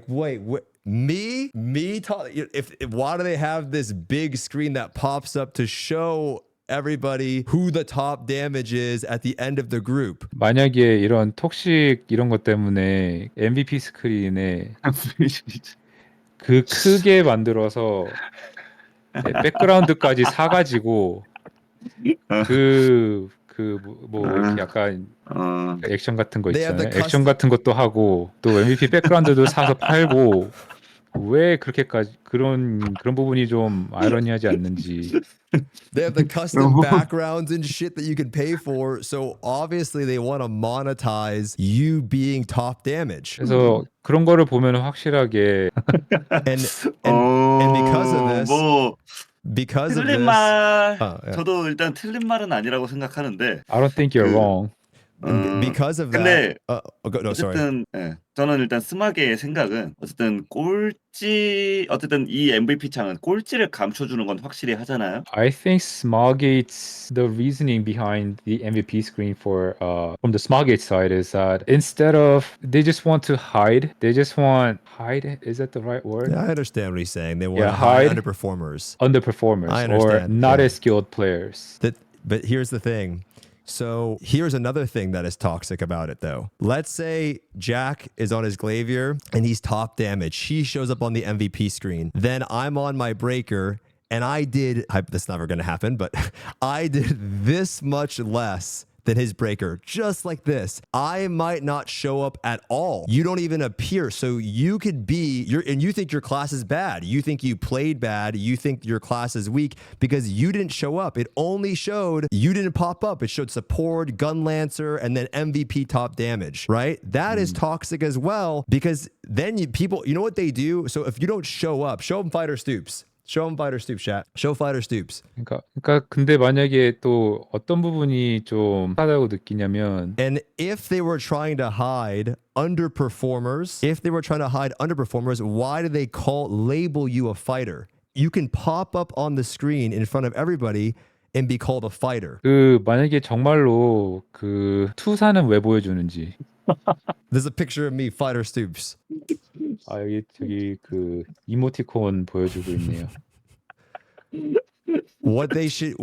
wait, me why do they have this big screen that pops up to show everybody who the top damage is at the end of the group? 만약에 이런 톡식 이런 것 때문에 MVP 스크린에 그 크게 만들어서 백그라운드까지 사가지고 뭐 이렇게 약간 액션 같은 거 They have the 있잖아요. 액션 같은 것도 하고 또 MVP 백그라운드도 사서 팔고 왜 그렇게까지 그런 부분이 좀 아이러니하지 않는지. They have the custom backgrounds and shit that you can pay for. So obviously they want to monetize you being top damage. 그래서 그런 거를 보면 확실하게 And because of this, because of 틀린 this, 말. yeah. 저도 일단 틀린 말은 아니라고 생각하는데. I don't think you're wrong. Because of 근데 that. No, sorry. 어쨌든 예, 저는 일단 스마게의 생각은 어쨌든 어쨌든 이 MVP 창은 꼴찌를 감춰주는 건 확실히 하잖아요. I think Smilegate's the reasoning behind the MVP screen for from the Smilegate side is that instead of they just want to hide, is that the right word? Yeah, I understand what he's saying. They want Yeah, to hide hide. underperformers. Underperformers I or understand, not yeah. as skilled players. But here's the thing. So here's another thing that is toxic about it, though. Let's say Jack is on his Glavier and he's top damage. He shows up on the MVP screen. Then I'm on my breaker and that's never going to happen, but I did this much less than his breaker, just like this. I might not show up at all. You don't even appear. So you could and you think your class is bad. You think you played bad. You think your class is weak because you didn't show up. It only showed you didn't pop up. It showed support, gun lancer, and then MVP top damage, right? That is toxic as well because then you know what they do? So if you don't show up, show them Fighter Stoops. Show him Fighter Stoops, chat. Show Fighter Stoops. 그러니까 근데 만약에 또 어떤 부분이 좀 하다고 느끼냐면 And if they were trying to hide underperformers, why do they label you a fighter? You can pop up on the screen in front of everybody and be called a fighter. 그 만약에 정말로 그 투사는 왜 보여주는지. There's a picture of me, Fighter Stoops. 아 여기 저기 그 이모티콘 보여주고 있네요. What they should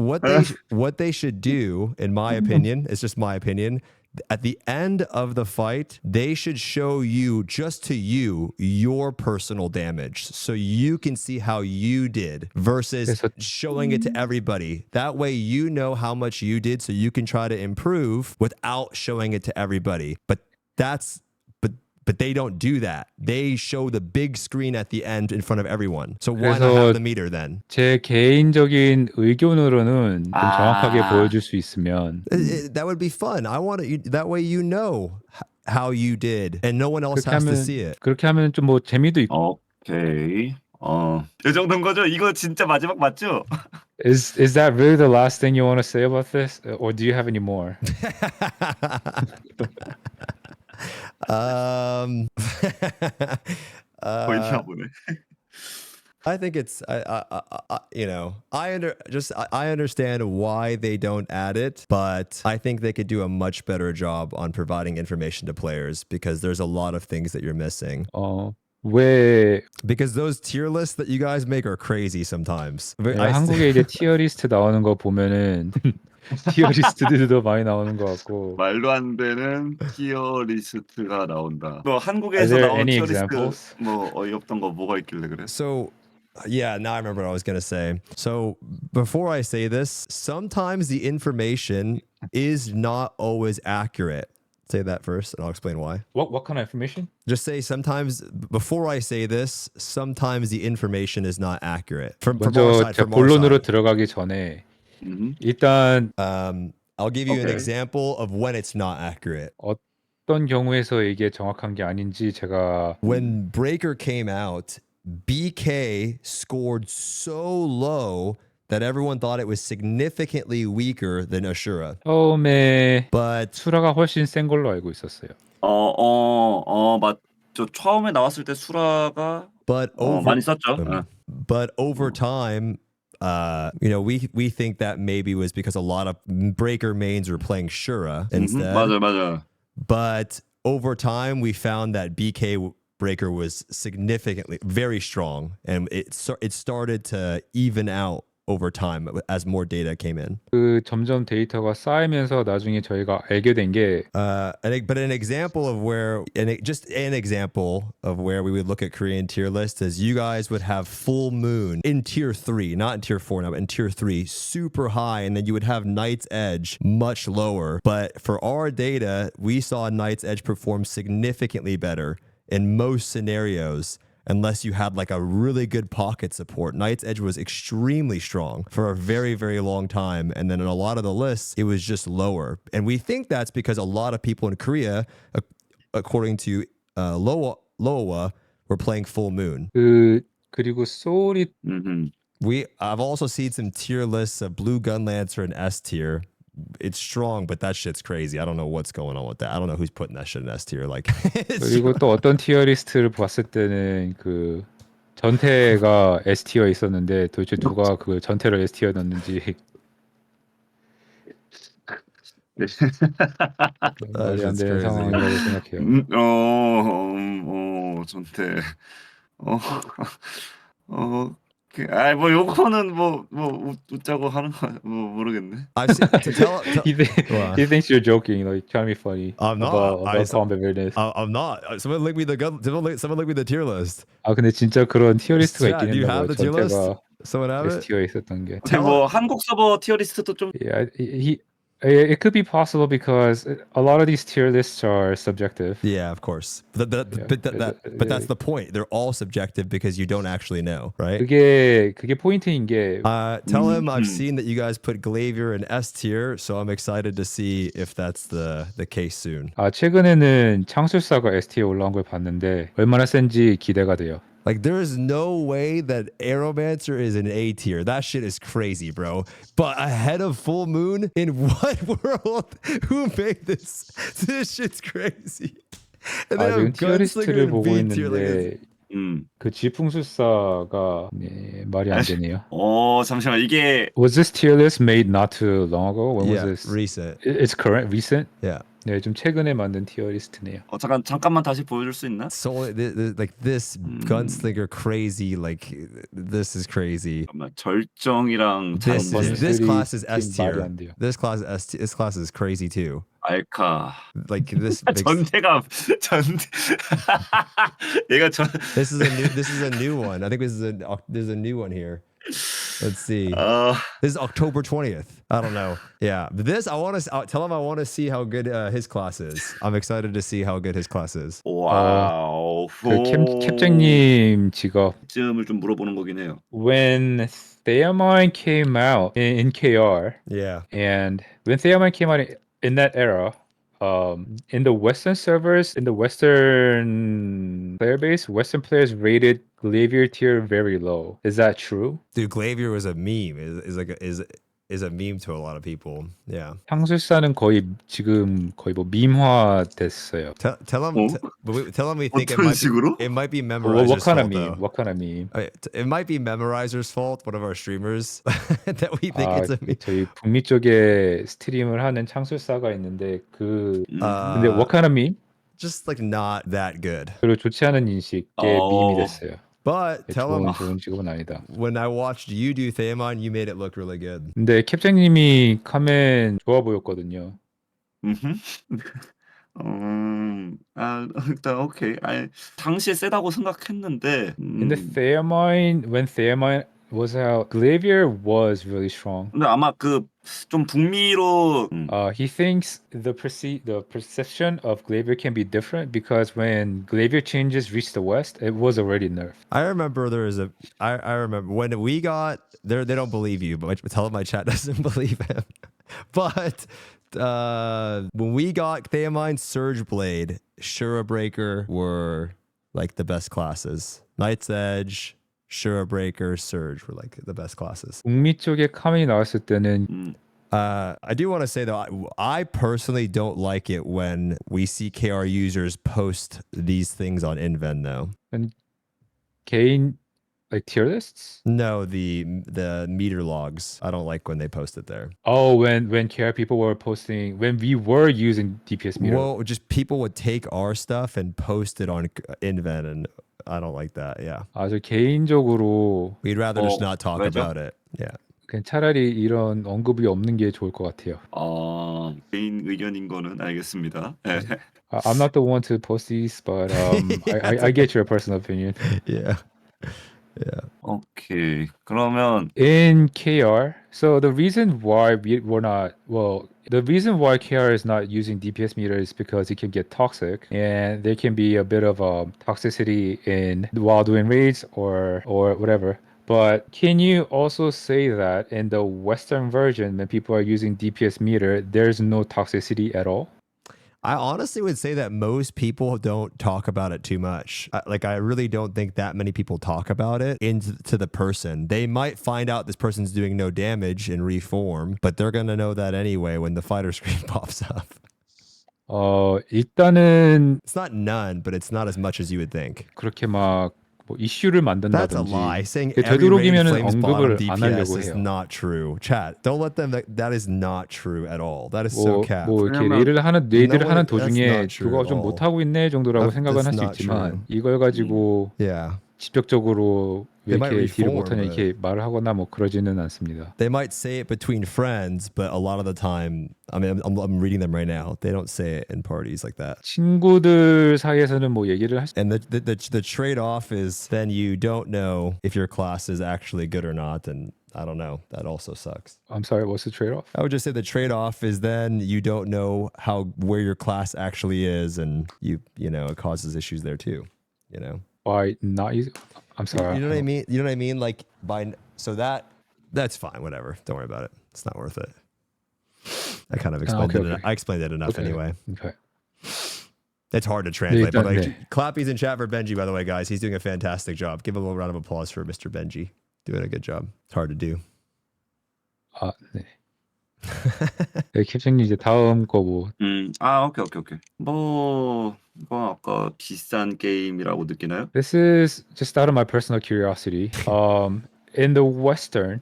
do, in my opinion, it's just my opinion. At the end of the fight, they should show you, just to you, your personal damage. So you can see how you did versus showing it to everybody. That way you know how much you did so you can try to improve without showing it to everybody. But they don't do that. They show the big screen at the end in front of everyone. So why not have the meter then? 제 개인적인 의견으로는 좀 정확하게 보여줄 수 있으면 That would be fun. I want it that way you know how you did and no one else has to see it. 그렇게 하면 좀 뭐 재미도 있고. 오케이. 이 정도인 거죠? 이거 진짜 마지막 맞죠? Is that really the last thing you want to say about this, or do you have any more? 보이나 보네. I think it's I understand why they don't add it, but I think they could do a much better job on providing information to players because there's a lot of things that you're missing. 왜 Because those tier lists that you guys make are crazy sometimes. 한국에 이제 티어 리스트 나오는 거 보면은 티어 리스트들도 많이 나오는 것 같고. 말도 안 되는 티어 리스트가 나온다. 너 한국에서 Are there 나온 any 티어 examples? 리스트 뭐 어이없던 거 뭐가 있길래 그래? So, yeah, now I remember what I was going to say. So, before I say this, sometimes the information is not always accurate. Say that first, and I'll explain why. What kind of information? Just say sometimes, before I say this, sometimes the information is not accurate. From our 먼저 side, 제 from our 본론으로 side. 들어가기 전에 일단 I'll give you an Okay. example of when it's not accurate. 어떤 경우에서 이게 정확한 게 아닌지 제가 When Breaker came out, BK scored so low that everyone thought it was significantly weaker than Ashura. 처음에 But 수라가 훨씬 센 걸로 알고 있었어요. 맞죠. 처음에 나왔을 때 수라가 많이 썼죠. but over time, we think that maybe was because a lot of Breaker mains were playing Shura instead. 맞아. But over time, we found that BK Breaker was significantly very strong, and it started to even out over time as more data came in. 그 점점 데이터가 쌓이면서 나중에 저희가 알게 된 게 But an example of where we would look at Korean tier lists is you guys would have full moon in tier 3, not in tier 4 now, but in tier 3, super high, and then you would have Night's Edge much lower. But for our data, we saw Night's Edge perform significantly better in most scenarios. Unless you had like a really good pocket support. Night's Edge was extremely strong for a very, very long time. And then in a lot of the lists, it was just lower. And we think that's because a lot of people in Korea, according to LOAON, were playing full moon. 그리고 소울이 I've also seen some tier lists of Blue Gun Lancer and S tier it's strong, but that shit's crazy. I don't know what's going on with that. I don't know who's putting that shit in S tier. Like, 그리고 또 어떤 티어 리스트를 봤을 때는 그 전태가 S 티어에 있었는데 도대체 누가 그 전태를 S 티어에 넣는지 네. 말이 안 shit's 되는 crazy. 상황이라고 생각해요. 전태. 뭐 요거는 뭐 웃자고 하는 거 뭐 모르겠네. I've seen tell. Wow. He thinks you're joking, like trying to be funny I'm not. about combat weirdness. I'm not. Someone link me the tier list. 아 근데 진짜 그런 티어 리스트가 Yeah, 있긴 do you 했나 have 봐요. the tier list? 전태가 Someone have S it? 티어에 있었던 게. 근데 뭐 한국 서버 티어 리스트도 좀 Yeah, it could be possible because a lot of these tier lists are subjective. Yeah, of course. But that's the point. They're all subjective because you don't actually know, right? 그게 포인트인 게 Tell him I've seen that you guys put Glavier in S tier, so I'm excited to see if that's the case soon. 최근에는 창술사가 S tier 올라온 걸 봤는데 얼마나 센지 기대가 돼요. Like, there is no way that Aeromancer is in A tier. That shit is crazy, bro. But ahead of Full Moon? In what world? Who made this? This shit's crazy. And they 지금 have 티어 리스트를 Gunslinger in 보고 B tier. 있는데 그 질풍술사가 말이 안 되네요. 잠시만 이게 Was this tier list made not too long ago? When was this? Recent. It's current, recent? Yeah. 네, 좀 최근에 만든 티어 리스트네요. 잠깐만 다시 보여줄 수 있나? So like this Gunslinger crazy, like this is crazy. 잠깐만, 절정이랑 This class is S 말이 tier. 안 돼요. This class is crazy too. 알카. Like this 전태가 얘가 this is a new one. I think there's a new one here. Let's see. This is October 20th. I don't know. Yeah, but this I want to tell him I want to see how good his class is. I'm excited to see how good his class is. 와우. 그 캡장님 직업. 쯤을 좀 물어보는 거긴 해요. When Theamine came out in KR, Yeah. and when Theamine came out in that era, in the Western servers, in the Western player base, Western players rated Glavier tier very low. Is that true? Dude, Glavier was a meme. Is a meme to a lot of people. Yeah. 향술사는 지금 거의 뭐 밈화 됐어요. Tell him we think 어떤 식으로? it might be Memorizer's What kind of fault meme? though. What kind of meme? It might be Memorizer's fault, one of our streamers, that we think it's a meme. 저희 북미 쪽에 스트림을 하는 창술사가 있는데 근데 Uh, what kind of meme? just like not that good. 별로 좋지 않은 인식의 밈이 됐어요. But tell him 좋은 직업은 아니다. when I watched you do Theamon, you made it look really good. 근데 캡장님이 카멘 좋아 보였거든요. 일단 오케이. 당시에 세다고 생각했는데. 근데 when Theamine was out, Glavier was really strong. 근데 아마 좀 북미로 He thinks the perception of Glavier can be different because when Glavier changes reach the west, it was already nerfed. I remember I remember when we got there. They don't believe you, but tell them my chat doesn't believe him. But when we got Theamine, Surge Blade, Shura Breaker were like the best classes. Night's Edge, Shura Breaker, Surge were like the best classes. 북미 쪽에 카멘이 나왔을 때는 I do want to say though, I personally don't like it when we see KR users post these things on INVEN though. And 개인 like tier lists? No, the meter logs. I don't like when they post it there. Oh, when KR people were posting, when we were using DPS meter. Well, just people would take our stuff and post it on INVEN, and I don't like that. Yeah. 저 개인적으로 We'd rather just not talk 왜죠? about it. Yeah. 그냥 차라리 이런 언급이 없는 게 좋을 것 같아요. 개인 의견인 거는 알겠습니다. 네. I'm not the one to post these, but I get your personal opinion. Yeah. Yeah. 오케이. 그러면 In KR, so the reason why the reason why KR is not using DPS meter is because it can get toxic, and there can be a bit of toxicity while doing raids or whatever. But can you also say that in the Western version, when people are using DPS meter, there's no toxicity at all? I honestly would say that most people don't talk about it too much. I really don't think that many people talk about it into the person. They might find out this person's doing no damage and reform, but they're gonna know that anyway when the fighter screen pops up. 일단은 It's not none, but it's not as much as you would think. 그렇게 막 뭐 이슈를 That's a lie. 만든다든지 Saying 그게 every raid 되도록이면은 flames bottom 언급을 안 DPS 하려고 is 해요. not true. Chat, don't let them. That is not true at all. That is so cap. 뭐 이렇게 왜냐면- 레이드를 No, 하는 that's 도중에 not true 누가 at 좀 all. 못하고 있네 정도라고 생각은 할 That's 수 not 있지만 true. 이걸 가지고 Yeah. 직접적으로 왜 They might 이렇게 딜을 reform, 못하냐 이렇게 말을 하거나 뭐 그러지는 않습니다. They might say it between friends, but a lot of the time, I mean, I'm reading them right now. They don't say it in parties like that. 친구들 사이에서는 뭐 얘기를 할 수... And the trade-off is then you don't know if your class is actually good or not, and I don't know. That also sucks. I'm sorry, what's the trade-off? I would just say the trade-off is then you don't know where your class actually is, and you know it causes issues there too. You know. By not using... I'm sorry. You know what I mean? You know what I mean? Like that's fine. Whatever. Don't worry about it. It's not worth it. I kind of explained okay. it. I explained it enough anyway. Okay. It's hard to translate, but like 네. clappies in chat for Benji, by the way, guys. He's doing a fantastic job. Give a little round of applause for Mr. Benji. Doing a good job. It's hard to do. 아, 네. 네, 캡션님 이제 다음 거 뭐 오케이. 뭐 아까 비싼 게임이라고 느끼나요? This is just out of my personal curiosity. In the Western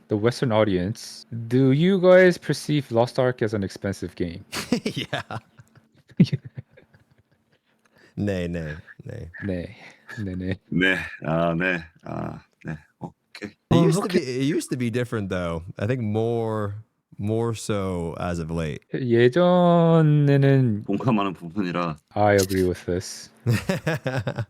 audience, do you guys perceive Lost Ark as an expensive game? Yeah. Nay. 네. 네. 오케이. It used to be different though. I think more so as of late. 예전에는 공감하는 부분이라 I agree with this.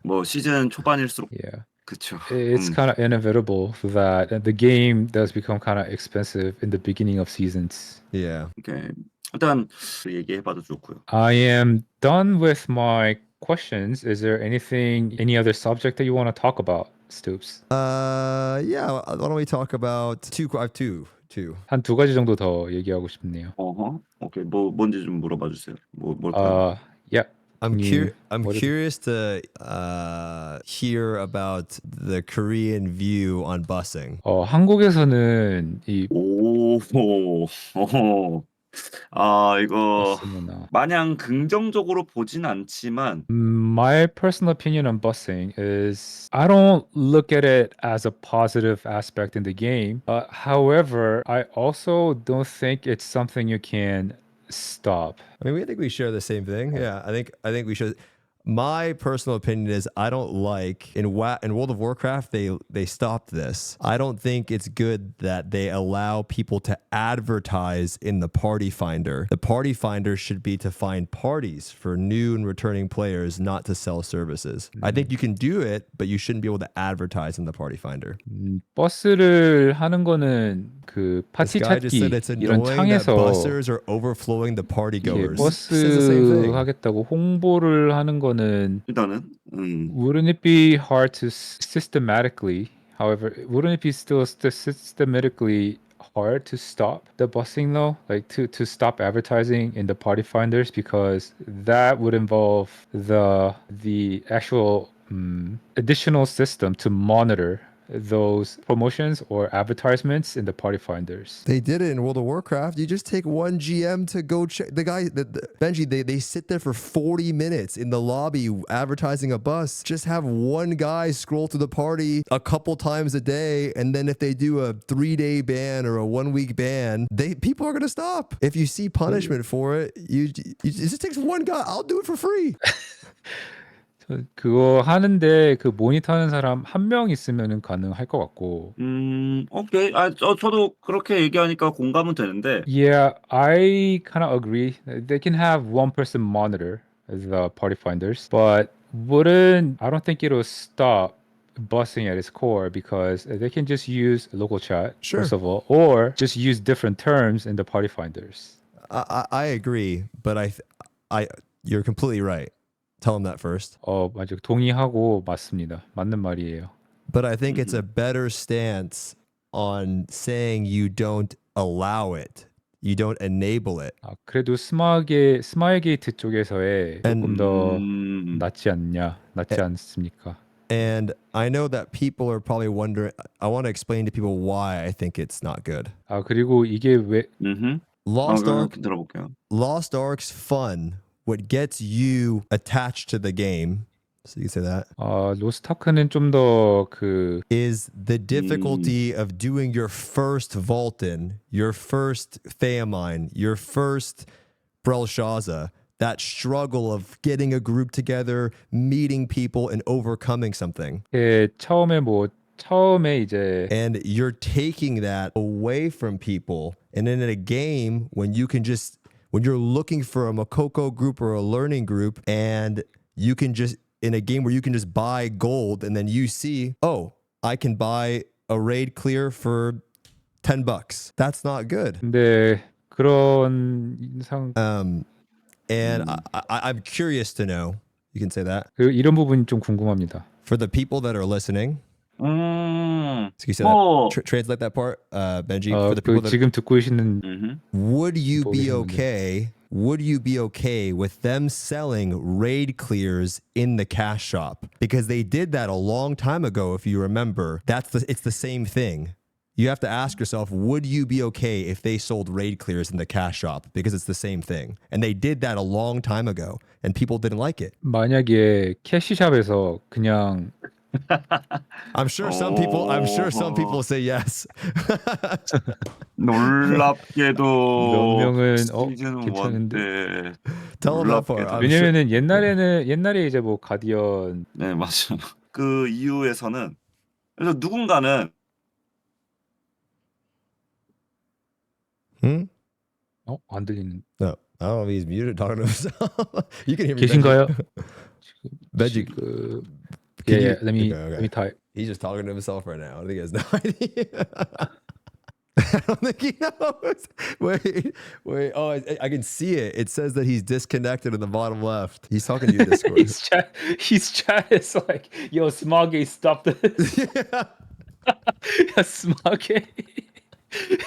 뭐 시즌 초반일수록 Yeah. 그쵸. It's kind of inevitable that the game does become kind of expensive in the beginning of seasons. Yeah. 오케이. 일단 얘기해봐도 좋고요. I am done with my questions. Is there any other subject that you want to talk about, Stoopzz? Yeah. Why don't we talk about two? I have two. 한 두 가지 정도 더 얘기하고 싶네요. 오케이. 뭔지 좀 물어봐 주세요. 뭘까요? Yeah. I'm What is it? curious to hear about the Korean view on busing. 한국에서는 이 이거 버스나 마냥 긍정적으로 보진 않지만 My personal opinion on busing is I don't look at it as a positive aspect in the game. However, I also don't think it's something you can stop. I mean, I think we share the same thing. Yeah, I think we should. My personal opinion is I don't like in World of Warcraft they stopped this. I don't think it's good that they allow people to advertise in the party finder. The party finder should be to find parties for new and returning players, not to sell services. I think you can do it, but you shouldn't be able to advertise in the party finder. 버스를 하는 거는 그 파티 This guy just said 찾기 it's 이런 annoying that 창에서 bussers are overflowing the party 이게 goers. 버스 Says the same thing. 하겠다고 홍보를 하는 거는 일단은 wouldn't it be hard to systematically hard to stop the busing though, like to stop advertising in the party finders, because that would involve the actual additional system to monitor those promotions or advertisements in the party finders. They did it in World of Warcraft. You just take one GM to go check the guy. Benji, they sit there for 40 minutes in the lobby advertising a bus. Just have one guy scroll through the party a couple times a day, and then if they do a 3-day ban or a 1-week ban, people are gonna stop. If you see punishment for it, it just takes one guy. I'll do it for free. 그거 하는데 그 모니터하는 사람 한 명 있으면은 가능할 것 같고. 오케이. 저도 그렇게 얘기하니까 공감은 되는데. Yeah, I kind of agree. They can have one person monitor the party finders, but I don't think it'll stop busing at its core, because they can just use local chat, Sure. first of all, or just use different terms in the party finders. I agree, but you're completely right. Tell him that first. 맞아. 동의하고 맞습니다. 맞는 말이에요. But I think it's a better stance on saying you don't allow it You don't enable it. 아, 그래도 스마일게이트 쪽에서의 조금 더 낫지 않습니까? And I know that people are probably wondering, I want to explain to people why I think it's not good. 아, 그리고 이게 왜 Lost Ark, 들어볼게요. Lost Ark's fun. What gets you attached to the game, so you can say that, 로스트 아크는 좀 더 그 is the difficulty of doing your first Vulcan, your first Theamine, your first Brelshaza. That struggle of getting a group together, meeting people, and overcoming something. 처음에 이제 And you're taking that away from people. And then in a game, when you're looking for a Makoko group or a learning group, and you can just, in a game where you can just buy gold, and then you see, oh, I can buy a raid clear for $10. That's not good. 근데 그런 And I'm curious to know, you can say that, 이런 부분이 좀 궁금합니다. for the people that are listening. So you say 뭐, that, translate that part, Benji, for the people that 지금 듣고 계시는 would you be okay? Would you be okay with them selling raid clears in the cash shop? Because they did that a long time ago, if you remember. It's the same thing. You have to ask yourself, would you be okay if they sold raid clears in the cash shop? Because it's the same thing. And they did that a long time ago, and people didn't like it. 만약에 캐시샵에서 그냥 I'm sure some people say yes. 놀랍게도 몇 명은 시즌 1 괜찮은데. 때 Tell them that part. I'm 왜냐면은 옛날에 이제 뭐 가디언 네, 맞아요. 그 이후에서는 그래서 누군가는 안 들리는. No, I don't know if he's muted talking to himself. You can hear me. 계신가요? Benji. Yeah, let me type. He's just talking to himself right now. I think he has no idea. I don't think he knows. Wait. Oh, I can see it. It says that he's disconnected in the bottom left. He's talking to you in Discord. His chat is like, yo, Smilegate, stop this. Yeah. Smilegate.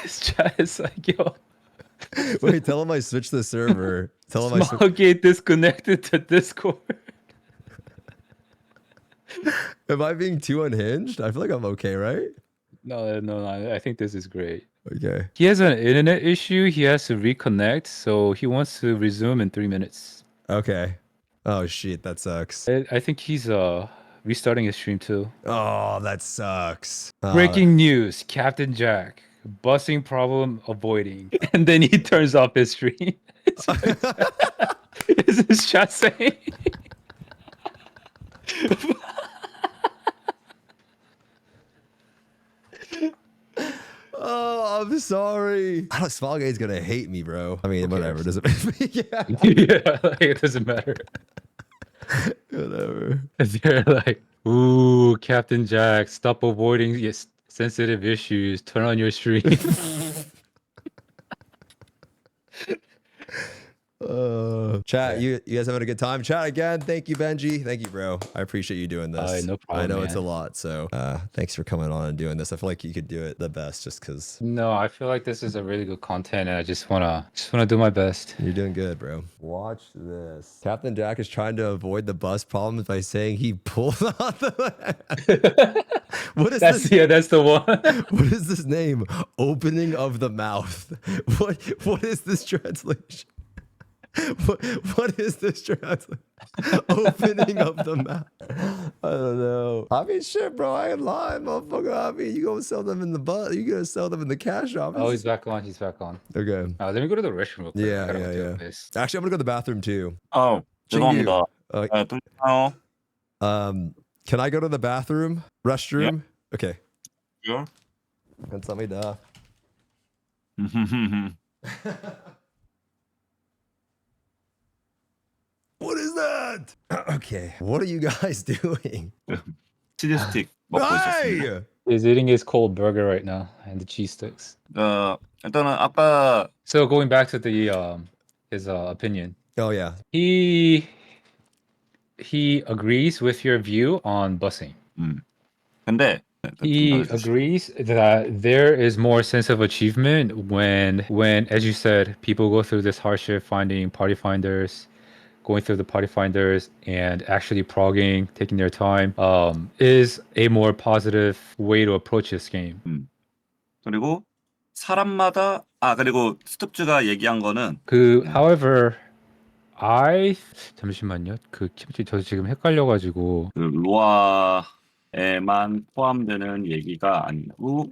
His chat is like, yo. Wait, tell him I switched the server. Tell him Smilegate disconnected to Discord. Am I being too unhinged? I feel like I'm okay, right? No. I think this is great. Okay. He has an internet issue. He has to reconnect, so he wants to resume in 3 minutes. Okay. Oh shit, that sucks. I think he's restarting his stream too. Oh, that sucks. Breaking news: Captain Jack busing problem avoiding, and then he turns off his stream. Is his chat saying? Oh, I'm sorry. I don't. Smilegate's gonna hate me, bro. I mean, whatever. Doesn't yeah. Yeah, like, it doesn't matter. Whatever. They're like, ooh, Captain Jack, stop avoiding sensitive issues. Turn on your stream. Chat, you guys having a good time? Chat again. Thank you, Benji. Thank you, bro. I appreciate you doing this. No problem, I know man. it's a lot, so thanks for coming on and doing this. I feel like you could do it the best, just because No, I feel like this is a really good content, and I just wanna do my best. you're doing good, bro. Watch this. Captain Jack is trying to avoid the bus problems by saying he pulled out the. What is this? Yeah, that's the one. What is this name? Opening of the mouth. What is this translation? What is this translation? Opening of the mouth. I don't know. I mean, shit, bro. I ain't lying, motherfucker. I mean, you gonna sell them in the bus? You gonna sell them in the cash shop? Oh, he's back on. He's back on. Okay. Let me go to the restroom real quick. Yeah, I gotta go yeah. to this. Actually, I'm gonna go to the bathroom too. 죄송합니다. Uh, 또 있나요? Can I go to the bathroom? Restroom? Okay. Sure. 감사합니다. What is that? Okay. What are you guys doing? 치즈 스틱 먹고 있었습니다. Hey! He's eating his cold burger right now and the cheese sticks. 일단은 아까 So going back to the his opinion, Oh yeah. he agrees with your view on busing. 근데 He agrees that there is more sense of achievement when, as you said, people go through this hardship finding party finders, going through the party finders and actually progging, taking their time, is a more positive way to approach this game. 그리고 사람마다 그리고 스톱즈가 얘기한 거는 however, 잠시만요. 저 지금 헷갈려가지고. 그 로아에만 포함되는 얘기가 아니고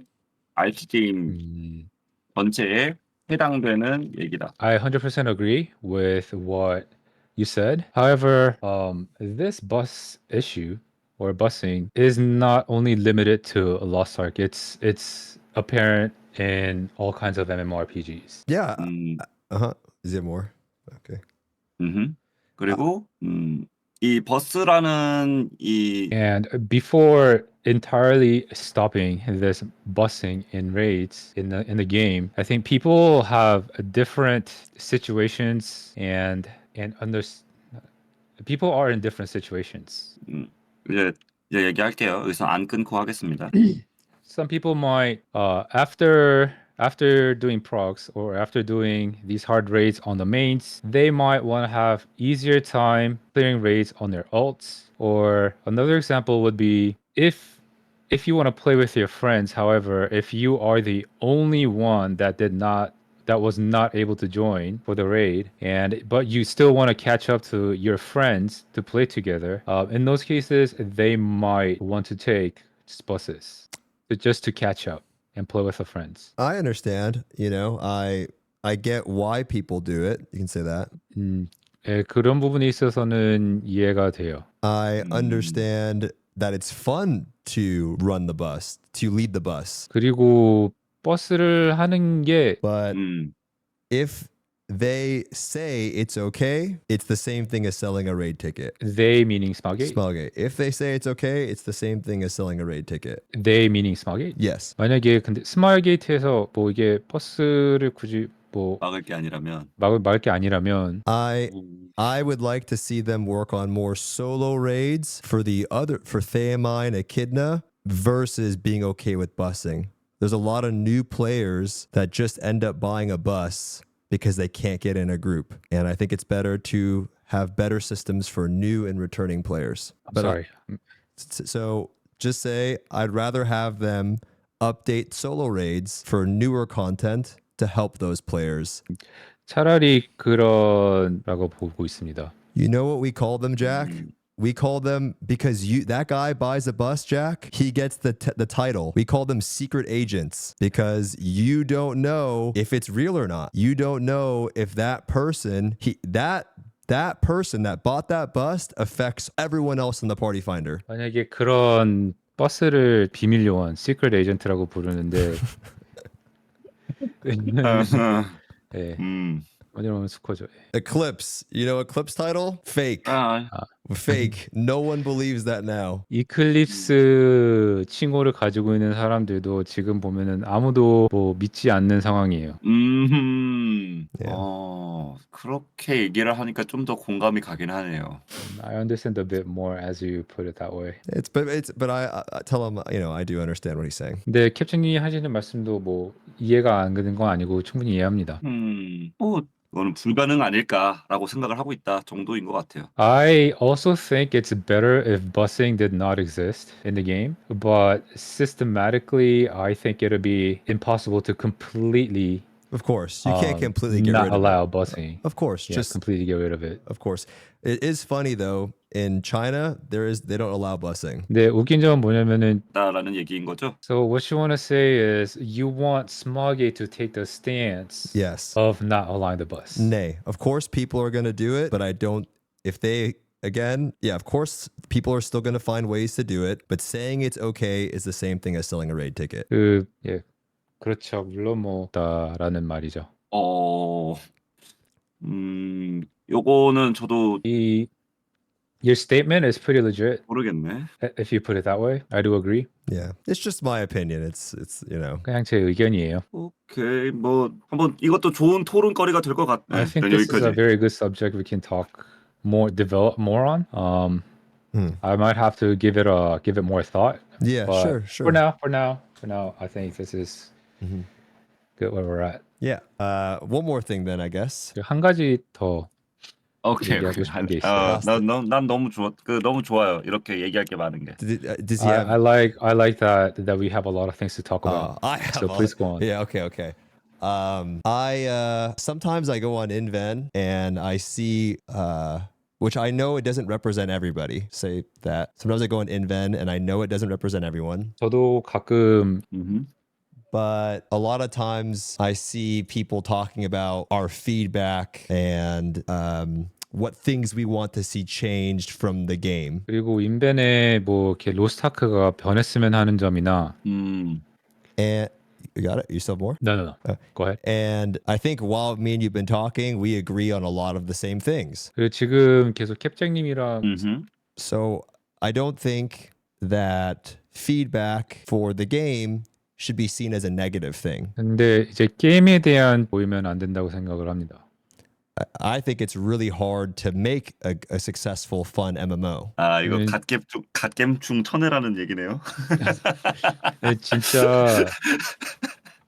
IT 게임 전체에 해당되는 얘기다. I 100% agree with what you said. However, this bus issue or busing is not only limited to Lost Ark. It's apparent in all kinds of MMORPGs. Yeah. Is it more? Okay. 그리고 이 버스라는 And before entirely stopping this busing in raids in the game, I think people have different situations and people are in different situations. 이제 얘기할게요. 여기서 안 끊고 하겠습니다. Some people might after doing procs or after doing these hard raids on the mains, they might want to have easier time clearing raids on their alts. Or another example would be if you want to play with your friends, however, if you are the only one that was not able to join for the raid, but you still want to catch up to your friends to play together, in those cases, they might want to take buses just to catch up and play with the friends. I understand. I get why people do it. You can say that. 그런 부분에 있어서는 이해가 돼요. I understand that it's fun to run the bus, to lead the bus. 그리고 버스를 하는 게 But if they say it's okay, it's the same thing as selling a raid ticket. They meaning Smilegate? Smilegate. If they say it's okay, it's the same thing as selling a raid ticket. They meaning Smilegate? Yes. 만약에 근데 스마일게이트에서 뭐 이게 버스를 굳이 뭐 막을 게 아니라면 막을 게 아니라면 I would like to see them work on more solo raids for Theamine, Echidna versus being okay with busing. There's a lot of new players that just end up buying a bus because they can't get in a group. And I think it's better to have better systems for new and returning players. Sorry. So just say I'd rather have them update solo raids for newer content to help those players. 차라리 그런라고 보고 있습니다. You know what we call them, Jack? We call them, because that guy buys a bus, Jack, he gets the title. We call them secret agents because you don't know if it's real or not. You don't know if that person, that person that bought that bus affects everyone else in the party finder. 만약에 그런 버스를 비밀 요원, 시크릿 에이전트라고 부르는데 네. 어디로 스코죠? Eclipse. You know Eclipse title? Fake. Fake. No one believes that now. 이클립스 칭호를 가지고 있는 사람들도 지금 보면은 아무도 뭐 믿지 않는 상황이에요. 그렇게 얘기를 하니까 좀 더 공감이 가긴 하네요. I understand a bit more as you put it that way. But I tell him, I do understand what he's saying. 근데 캡틴이 하시는 말씀도 뭐 이해가 안 가는 건 아니고 충분히 이해합니다. 이거는 불가능 아닐까라고 생각을 하고 있다 정도인 것 같아요. I also think it's better if busing did not exist in the game, but systematically, I think it'll be impossible to completely. Of course, you can't completely get rid of it. Not allow busing. Of course, just completely get rid of it. Of course, it is funny though. In China, they don't allow busing. 네, 웃긴 점은 뭐냐면은 라는 얘기인 거죠. So what you want to say is you want Smilegate to take the stance of not allowing the bus. Nay, of course people are going to do it, but I don't. If they again, of course people are still going to find ways to do it, but saying it's okay is the same thing as selling a raid ticket. 예, 그렇죠. 물론 뭐다라는 말이죠. 요거는 저도 Your statement is pretty legit. 모르겠네. If you put it that way, I do agree. Yeah, it's just my opinion. It's 그냥 제 의견이에요. 오케이, 뭐 한번 이것도 좋은 토론거리가 될 것 같네. I think this is a very good subject we can talk more, develop more on. I might have to give it more thought. Yeah, But sure. for now, I think this is good where we're at. Yeah. One more thing then, I guess. 한 가지 더 오케이. 얘기하고 싶은 게 있어요. 난 너무 좋아. 너무 좋아요. 이렇게 얘기할 게 많은 게. Does he have? I like that we have a lot of things to talk about. I have. So please go on. Yeah. Okay. I sometimes I go on INVEN and I see which I know it doesn't represent everybody. Say that. Sometimes I go on INVEN and I know it doesn't represent everyone. 저도 가끔 But a lot of times I see people talking about our feedback and what things we want to see changed from the game. 그리고 인벤에 뭐 이렇게 로스타크가 변했으면 하는 점이나 And you got it? You still have more? No. Go ahead. And I think while me and you've been talking, we agree on a lot of the same things. 그리고 지금 계속 캡쟁님이랑 So I don't think that feedback for the game should be seen as a negative thing. 근데 이제 게임에 대한 보이면 안 된다고 생각을 합니다. I think it's really hard to make a successful, fun MMO. 아 이거 갓겜충 천해라는 얘기네요. 네, 진짜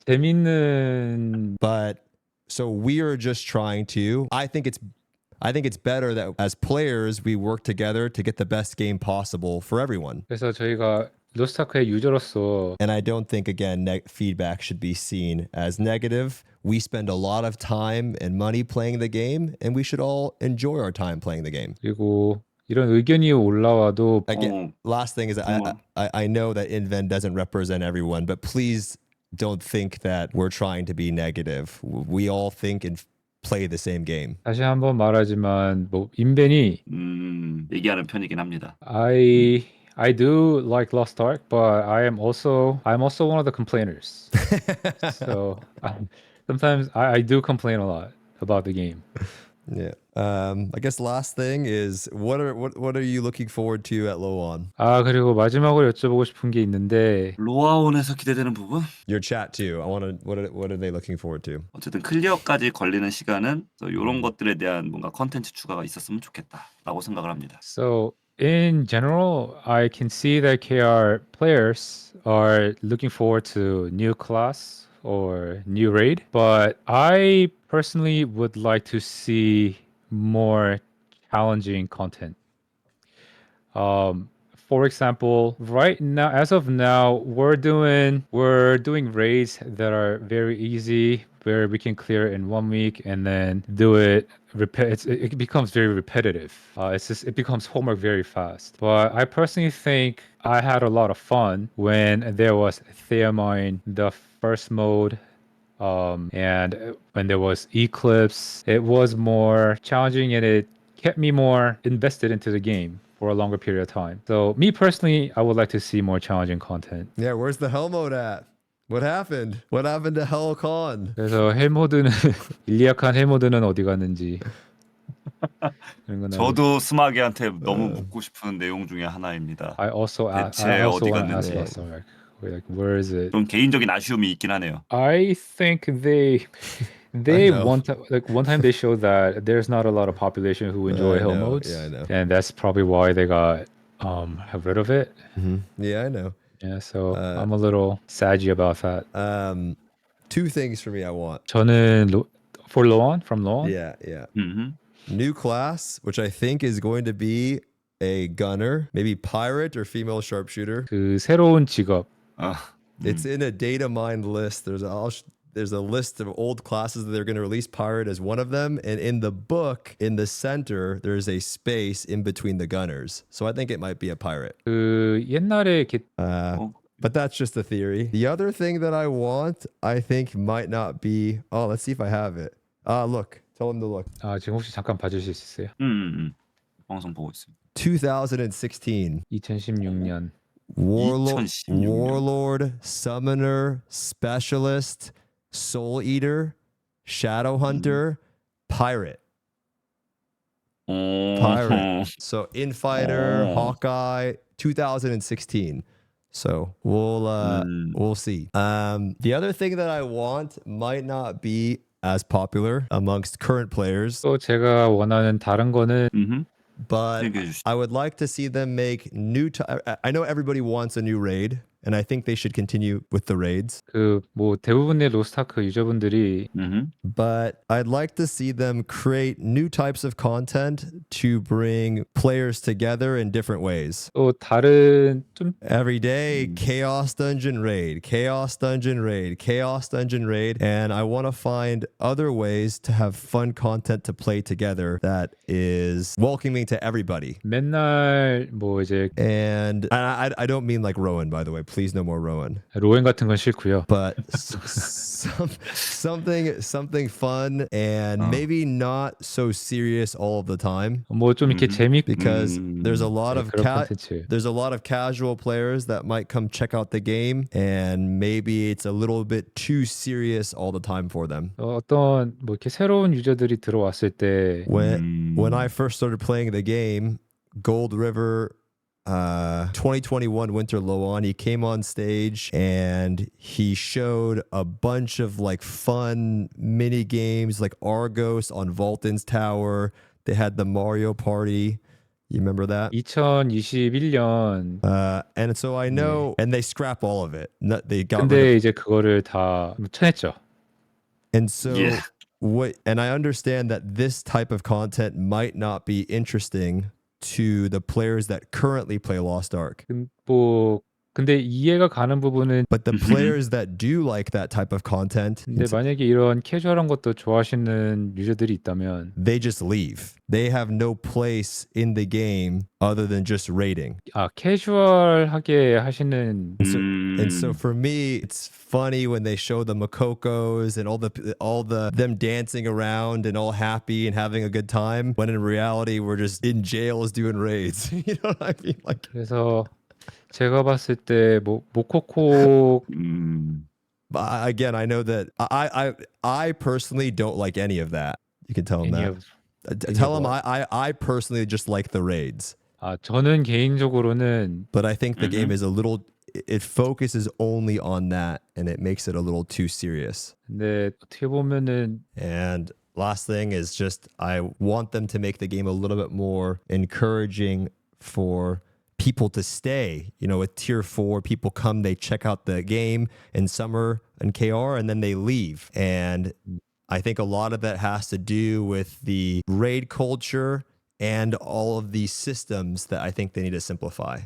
재밌는. But so we are just trying to. I think it's better that as players we work together to get the best game possible for everyone. 그래서 저희가 로스타크의 유저로서 And I don't think again feedback should be seen as negative. We spend a lot of time and money playing the game, and we should all enjoy our time playing the game. 그리고 이런 의견이 올라와도 Again, last thing is I know that INVEN doesn't represent everyone, but please don't think that we're trying to be negative. We all think and play the same game. 다시 한번 말하지만 뭐 인벤이 얘기하는 편이긴 합니다. I do like Lost Ark, but I'm also one of the complainers. So sometimes I do complain a lot about the game. Yeah. I guess last thing is what are you looking forward to at LOAON? 아 그리고 마지막으로 여쭤보고 싶은 게 있는데 로아온에서 기대되는 부분? Your chat too. I want to. What are they looking forward to? 어쨌든 클리어까지 걸리는 시간은 이런 것들에 대한 뭔가 컨텐츠 추가가 있었으면 좋겠다라고 생각을 합니다. So in general, I can see that KR players are looking forward to new class or new raid, but I personally would like to see more challenging content. For example, right now, as of now, we're doing raids that are very easy, where we can clear it in 1 week and then do it. It becomes very repetitive. It becomes homework very fast. But I personally think I had a lot of fun when there was Theamine, the first mode, and when there was Eclipse. It was more challenging and it kept me more invested into the game for a longer period of time. So me personally, I would like to see more challenging content. Yeah. Where's the hell mode at? What happened? What happened to Hellcon? 그래서 헬모드는 일리약한 헬모드는 어디 갔는지. 저도 스마게한테 너무 묻고 싶은 내용 중에 하나입니다. I also 대체 어디 어디 갔는지. 갔는지. Lost Ark. Like where is it? 좀 개인적인 아쉬움이 있긴 하네요. I think they one time they showed that there's not a lot of population who enjoy hell modes. Yeah, I know. And that's probably why they got rid of it. Yeah, I know. Yeah, so I'm a little saggy about that. Two things for me I want. 저는 for LOAON from LOAON. Yeah. New class, which I think is going to be a gunner, maybe pirate or female sharpshooter. 그 새로운 직업. It's in a data mined list. There's a list of old classes that they're going to release. Pirate as one of them. And in the book, in the center, there's a space in between the gunners. So I think it might be a pirate. 그 옛날에 이렇게 But that's just a theory. The other thing that I want, I think might not be... Oh, let's see if I have it. Look. Tell him to look. 지금 혹시 잠깐 봐주실 수 있어요? 방송 보고 있습니다. 2016. 2016년. Warlord, Summoner, Specialist, Soul Eater, Shadow Hunter, Pirate. Pirate. So Infighter, Hawkeye, 2016. So we'll see. The other thing that I want might not be as popular amongst current players. 또 제가 원하는 다른 거는 but 얘기해 주시죠. I would like to see them make new. I know everybody wants a new raid, and I think they should continue with the raids. 그 뭐 대부분의 로스타크 유저분들이 But I'd like to see them create new types of content to bring players together in different ways. 또 다른 좀 Every day, Chaos Dungeon Raid, Chaos Dungeon Raid, Chaos Dungeon Raid. And I want to find other ways to have fun content to play together that is welcoming to everybody. 맨날 뭐 이제 And I don't mean like Rowan, by the way. Please no more Rowan. 로엔 같은 건 싫고요. But something fun and maybe not so serious all of the time. 뭐 좀 이렇게 재밌 Because there's a lot of 그런 콘텐츠. there's a lot of casual players that might come check out the game, and maybe it's a little bit too serious all the time for them. 어떤 뭐 이렇게 새로운 유저들이 들어왔을 때 When I first started playing the game, Gold River 2021 Winter LOAON, he came on stage and he showed a bunch of like fun mini games like Argos on Vultan's Tower. They had the Mario Party. You remember that? 2021. And so I know, and they scrap all of it. They got rid 근데 이제 그거를 다 쳐냈죠. And so Yeah. and I understand that this type of content might not be interesting to the players that currently play Lost Ark. 뭐 근데 이해가 가는 부분은 But the players that do like that type of content, 근데 만약에 이런 캐주얼한 것도 좋아하시는 유저들이 있다면 they just leave. They have no place in the game other than just raiding. 캐주얼하게 하시는 And so for me, it's funny when they show the Makokos and all the them dancing around and all happy and having a good time. When in reality, we're just in jails doing raids. You know what I mean? Like, 그래서 제가 봤을 때 뭐 모코코 again, I know that I personally don't like any of that. You can tell him any that. of Tell him I personally just like the raids. 저는 개인적으로는 But I think the game is a little. It focuses only on that, and it makes it a little too serious. 근데 어떻게 보면은 And last thing is just I want them to make the game a little bit more encouraging for people to stay. You know, with tier 4, people come, they check out the game in summer and KR, and then they leave. And I think a lot of that has to do with the raid culture and all of these systems that I think they need to simplify.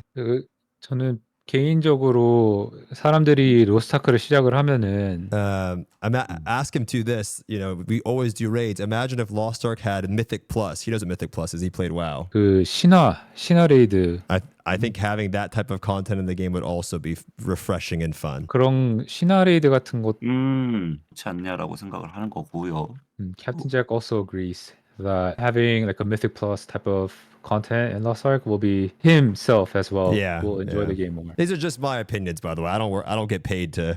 저는 개인적으로 사람들이 로스타크를 시작을 하면은 Ask him to this. You know, we always do raids. Imagine if Lost Ark had Mythic Plus. He knows what Mythic Plus is. He played WoW. 그 신화 레이드 I think having that type of content in the game would also be refreshing and fun. 그런 신화 레이드 같은 것 그렇지 않냐라고 생각을 하는 거고요. Captain Jack also agrees that having like a Mythic Plus type of content in Lost Ark will be himself as well. Yeah, will enjoy yeah. the game more. These are just my opinions, by the way. I don't get paid to.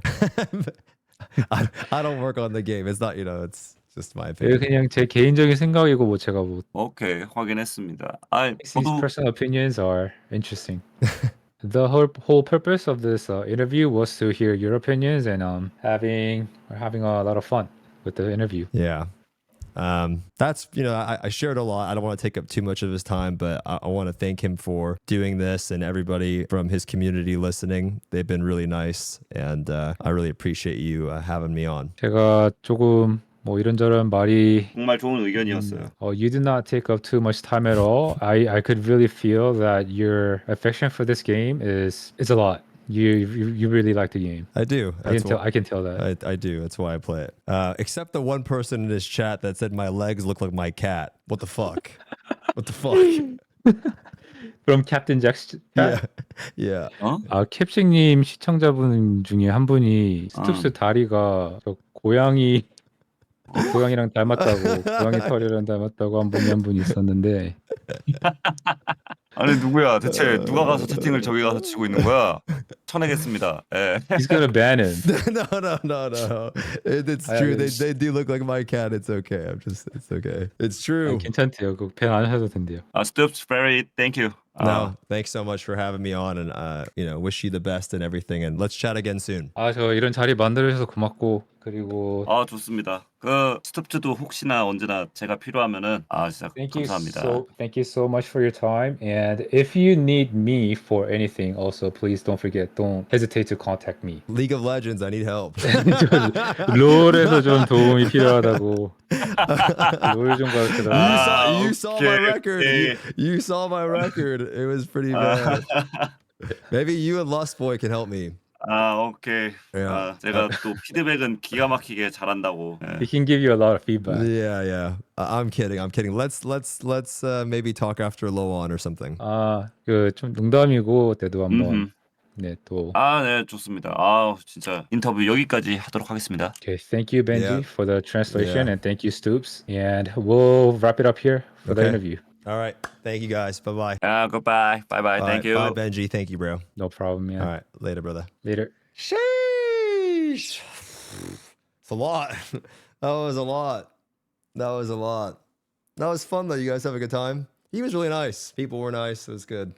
I don't work on the game. It's not, you know, it's just my opinion. 그냥 제 개인적인 생각이고 뭐 제가 뭐 오케이, 확인했습니다. these 저도 personal opinions are interesting. The whole purpose of this interview was to hear your opinions and having a lot of fun with the interview. Yeah. That's, you know, I shared a lot. I don't want to take up too much of his time, but I want to thank him for doing this and everybody from his community listening. They've been really nice, and I really appreciate you having me on. 제가 조금 뭐 이런저런 말이 정말 좋은 의견이었어요. you did not take up too much time at all. I could really feel that your affection for this game is a lot. You really like the game. I do. I can tell that. I do. That's why I play it. Except the one person in his chat that said my legs look like my cat. What the fuck? What the fuck? From Captain Jack's chat? Yeah. 캡싱님 시청자분 중에 한 분이 스투스 다리가 저 고양이랑 닮았다고 고양이 털이랑 닮았다고 한 분이 있었는데 아니 누구야? 대체 누가 가서 채팅을 저기 가서 치고 있는 거야? 쳐내겠습니다. 예. He's gonna ban him. No. It's true. They do look like my cat. It's okay. It's okay. It's true. 괜찮대요. 그거 밴 안 하셔도 된대요. Stoopzz, very thank you. No, thanks so much for having me on, and you know, wish you the best and everything. And let's chat again soon. 저 이런 자리 만들어주셔서 고맙고 그리고 아 좋습니다. 그 스톱즈도 혹시나 언제나 제가 필요하면은 진짜 감사합니다. thank you so much for your time. And if you need me for anything, also please don't hesitate to contact me. League of Legends, I need help. 롤에서 좀 도움이 필요하다고. 롤 좀 가르쳐달라. You saw my record. 오케이. You saw my record. It was pretty bad. Maybe you and Lust Boy can help me. 오케이. Yeah. 제가 또 피드백은 기가 막히게 잘한다고. He can give you a lot of feedback. Yeah. I'm kidding. Let's maybe talk after LOAON or something. 그 좀 농담이고 때도 한번 음흠. 네, 또 네, 좋습니다. 진짜 인터뷰 여기까지 하도록 하겠습니다. Okay, thank you, Benji, Yeah. for the translation, Yeah. and thank you, Stoopzz. And we'll wrap it up here for the Okay. interview. All right. Thank you guys. Bye-bye. Goodbye. Bye. Thank you. Bye, Benji. Thank you, bro. No problem, man. All right. Later, brother. Later. Sheesh. It's a lot. That was a lot. That was fun, though. You guys have a good time? He was really nice. People were nice. It was good.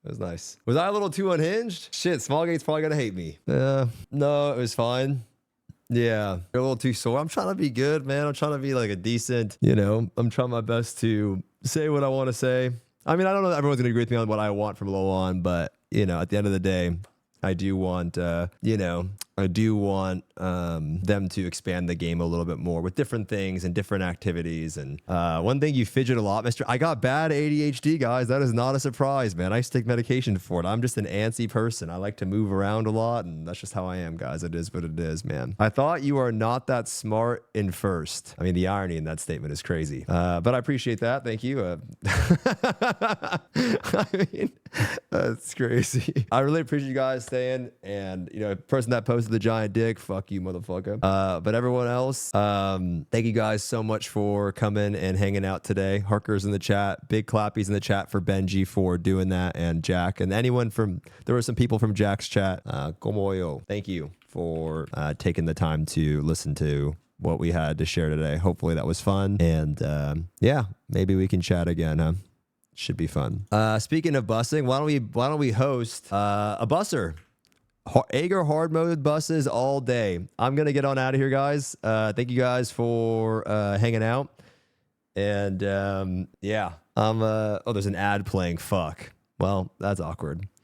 It was nice. Was I a little too unhinged? Shit, Smilegate's probably gonna hate me. No, it was fine. Yeah, you're a little too sore. I'm trying to be good, man. I'm trying to be like a decent, I'm trying my best to say what I want to say. I mean, I don't know that everyone's gonna agree with me on what I want from LOAON, but, at the end of the day, I do want, them to expand the game a little bit more with different things and different activities. And one thing, you fidget a lot, Mister. I got bad ADHD, guys. That is not a surprise, man. I used to take medication for it. I'm just an antsy person. I like to move around a lot, and that's just how I am, guys. It is what it is, man. I thought you are not that smart in first. I mean, the irony in that statement is crazy. But I appreciate that. Thank you. I mean, that's crazy. I really appreciate you guys staying, and person that posted the giant dick, fuck you, motherfucker. But everyone else, thank you guys so much for coming and hanging out today. Harkers in the chat, big clappies in the chat for Benji for doing that, and Jack, and anyone there were some people from Jack's chat. Komoyo, thank you for taking the time to listen to what we had to share today. Hopefully that was fun, and yeah, maybe we can chat again, huh? Should be fun. Speaking of busing, why don't we host a busser? Ager hard mode buses all day. I'm gonna get on out of here, guys. Thank you guys for hanging out. And yeah, there's an ad playing. Fuck. Well, that's awkward.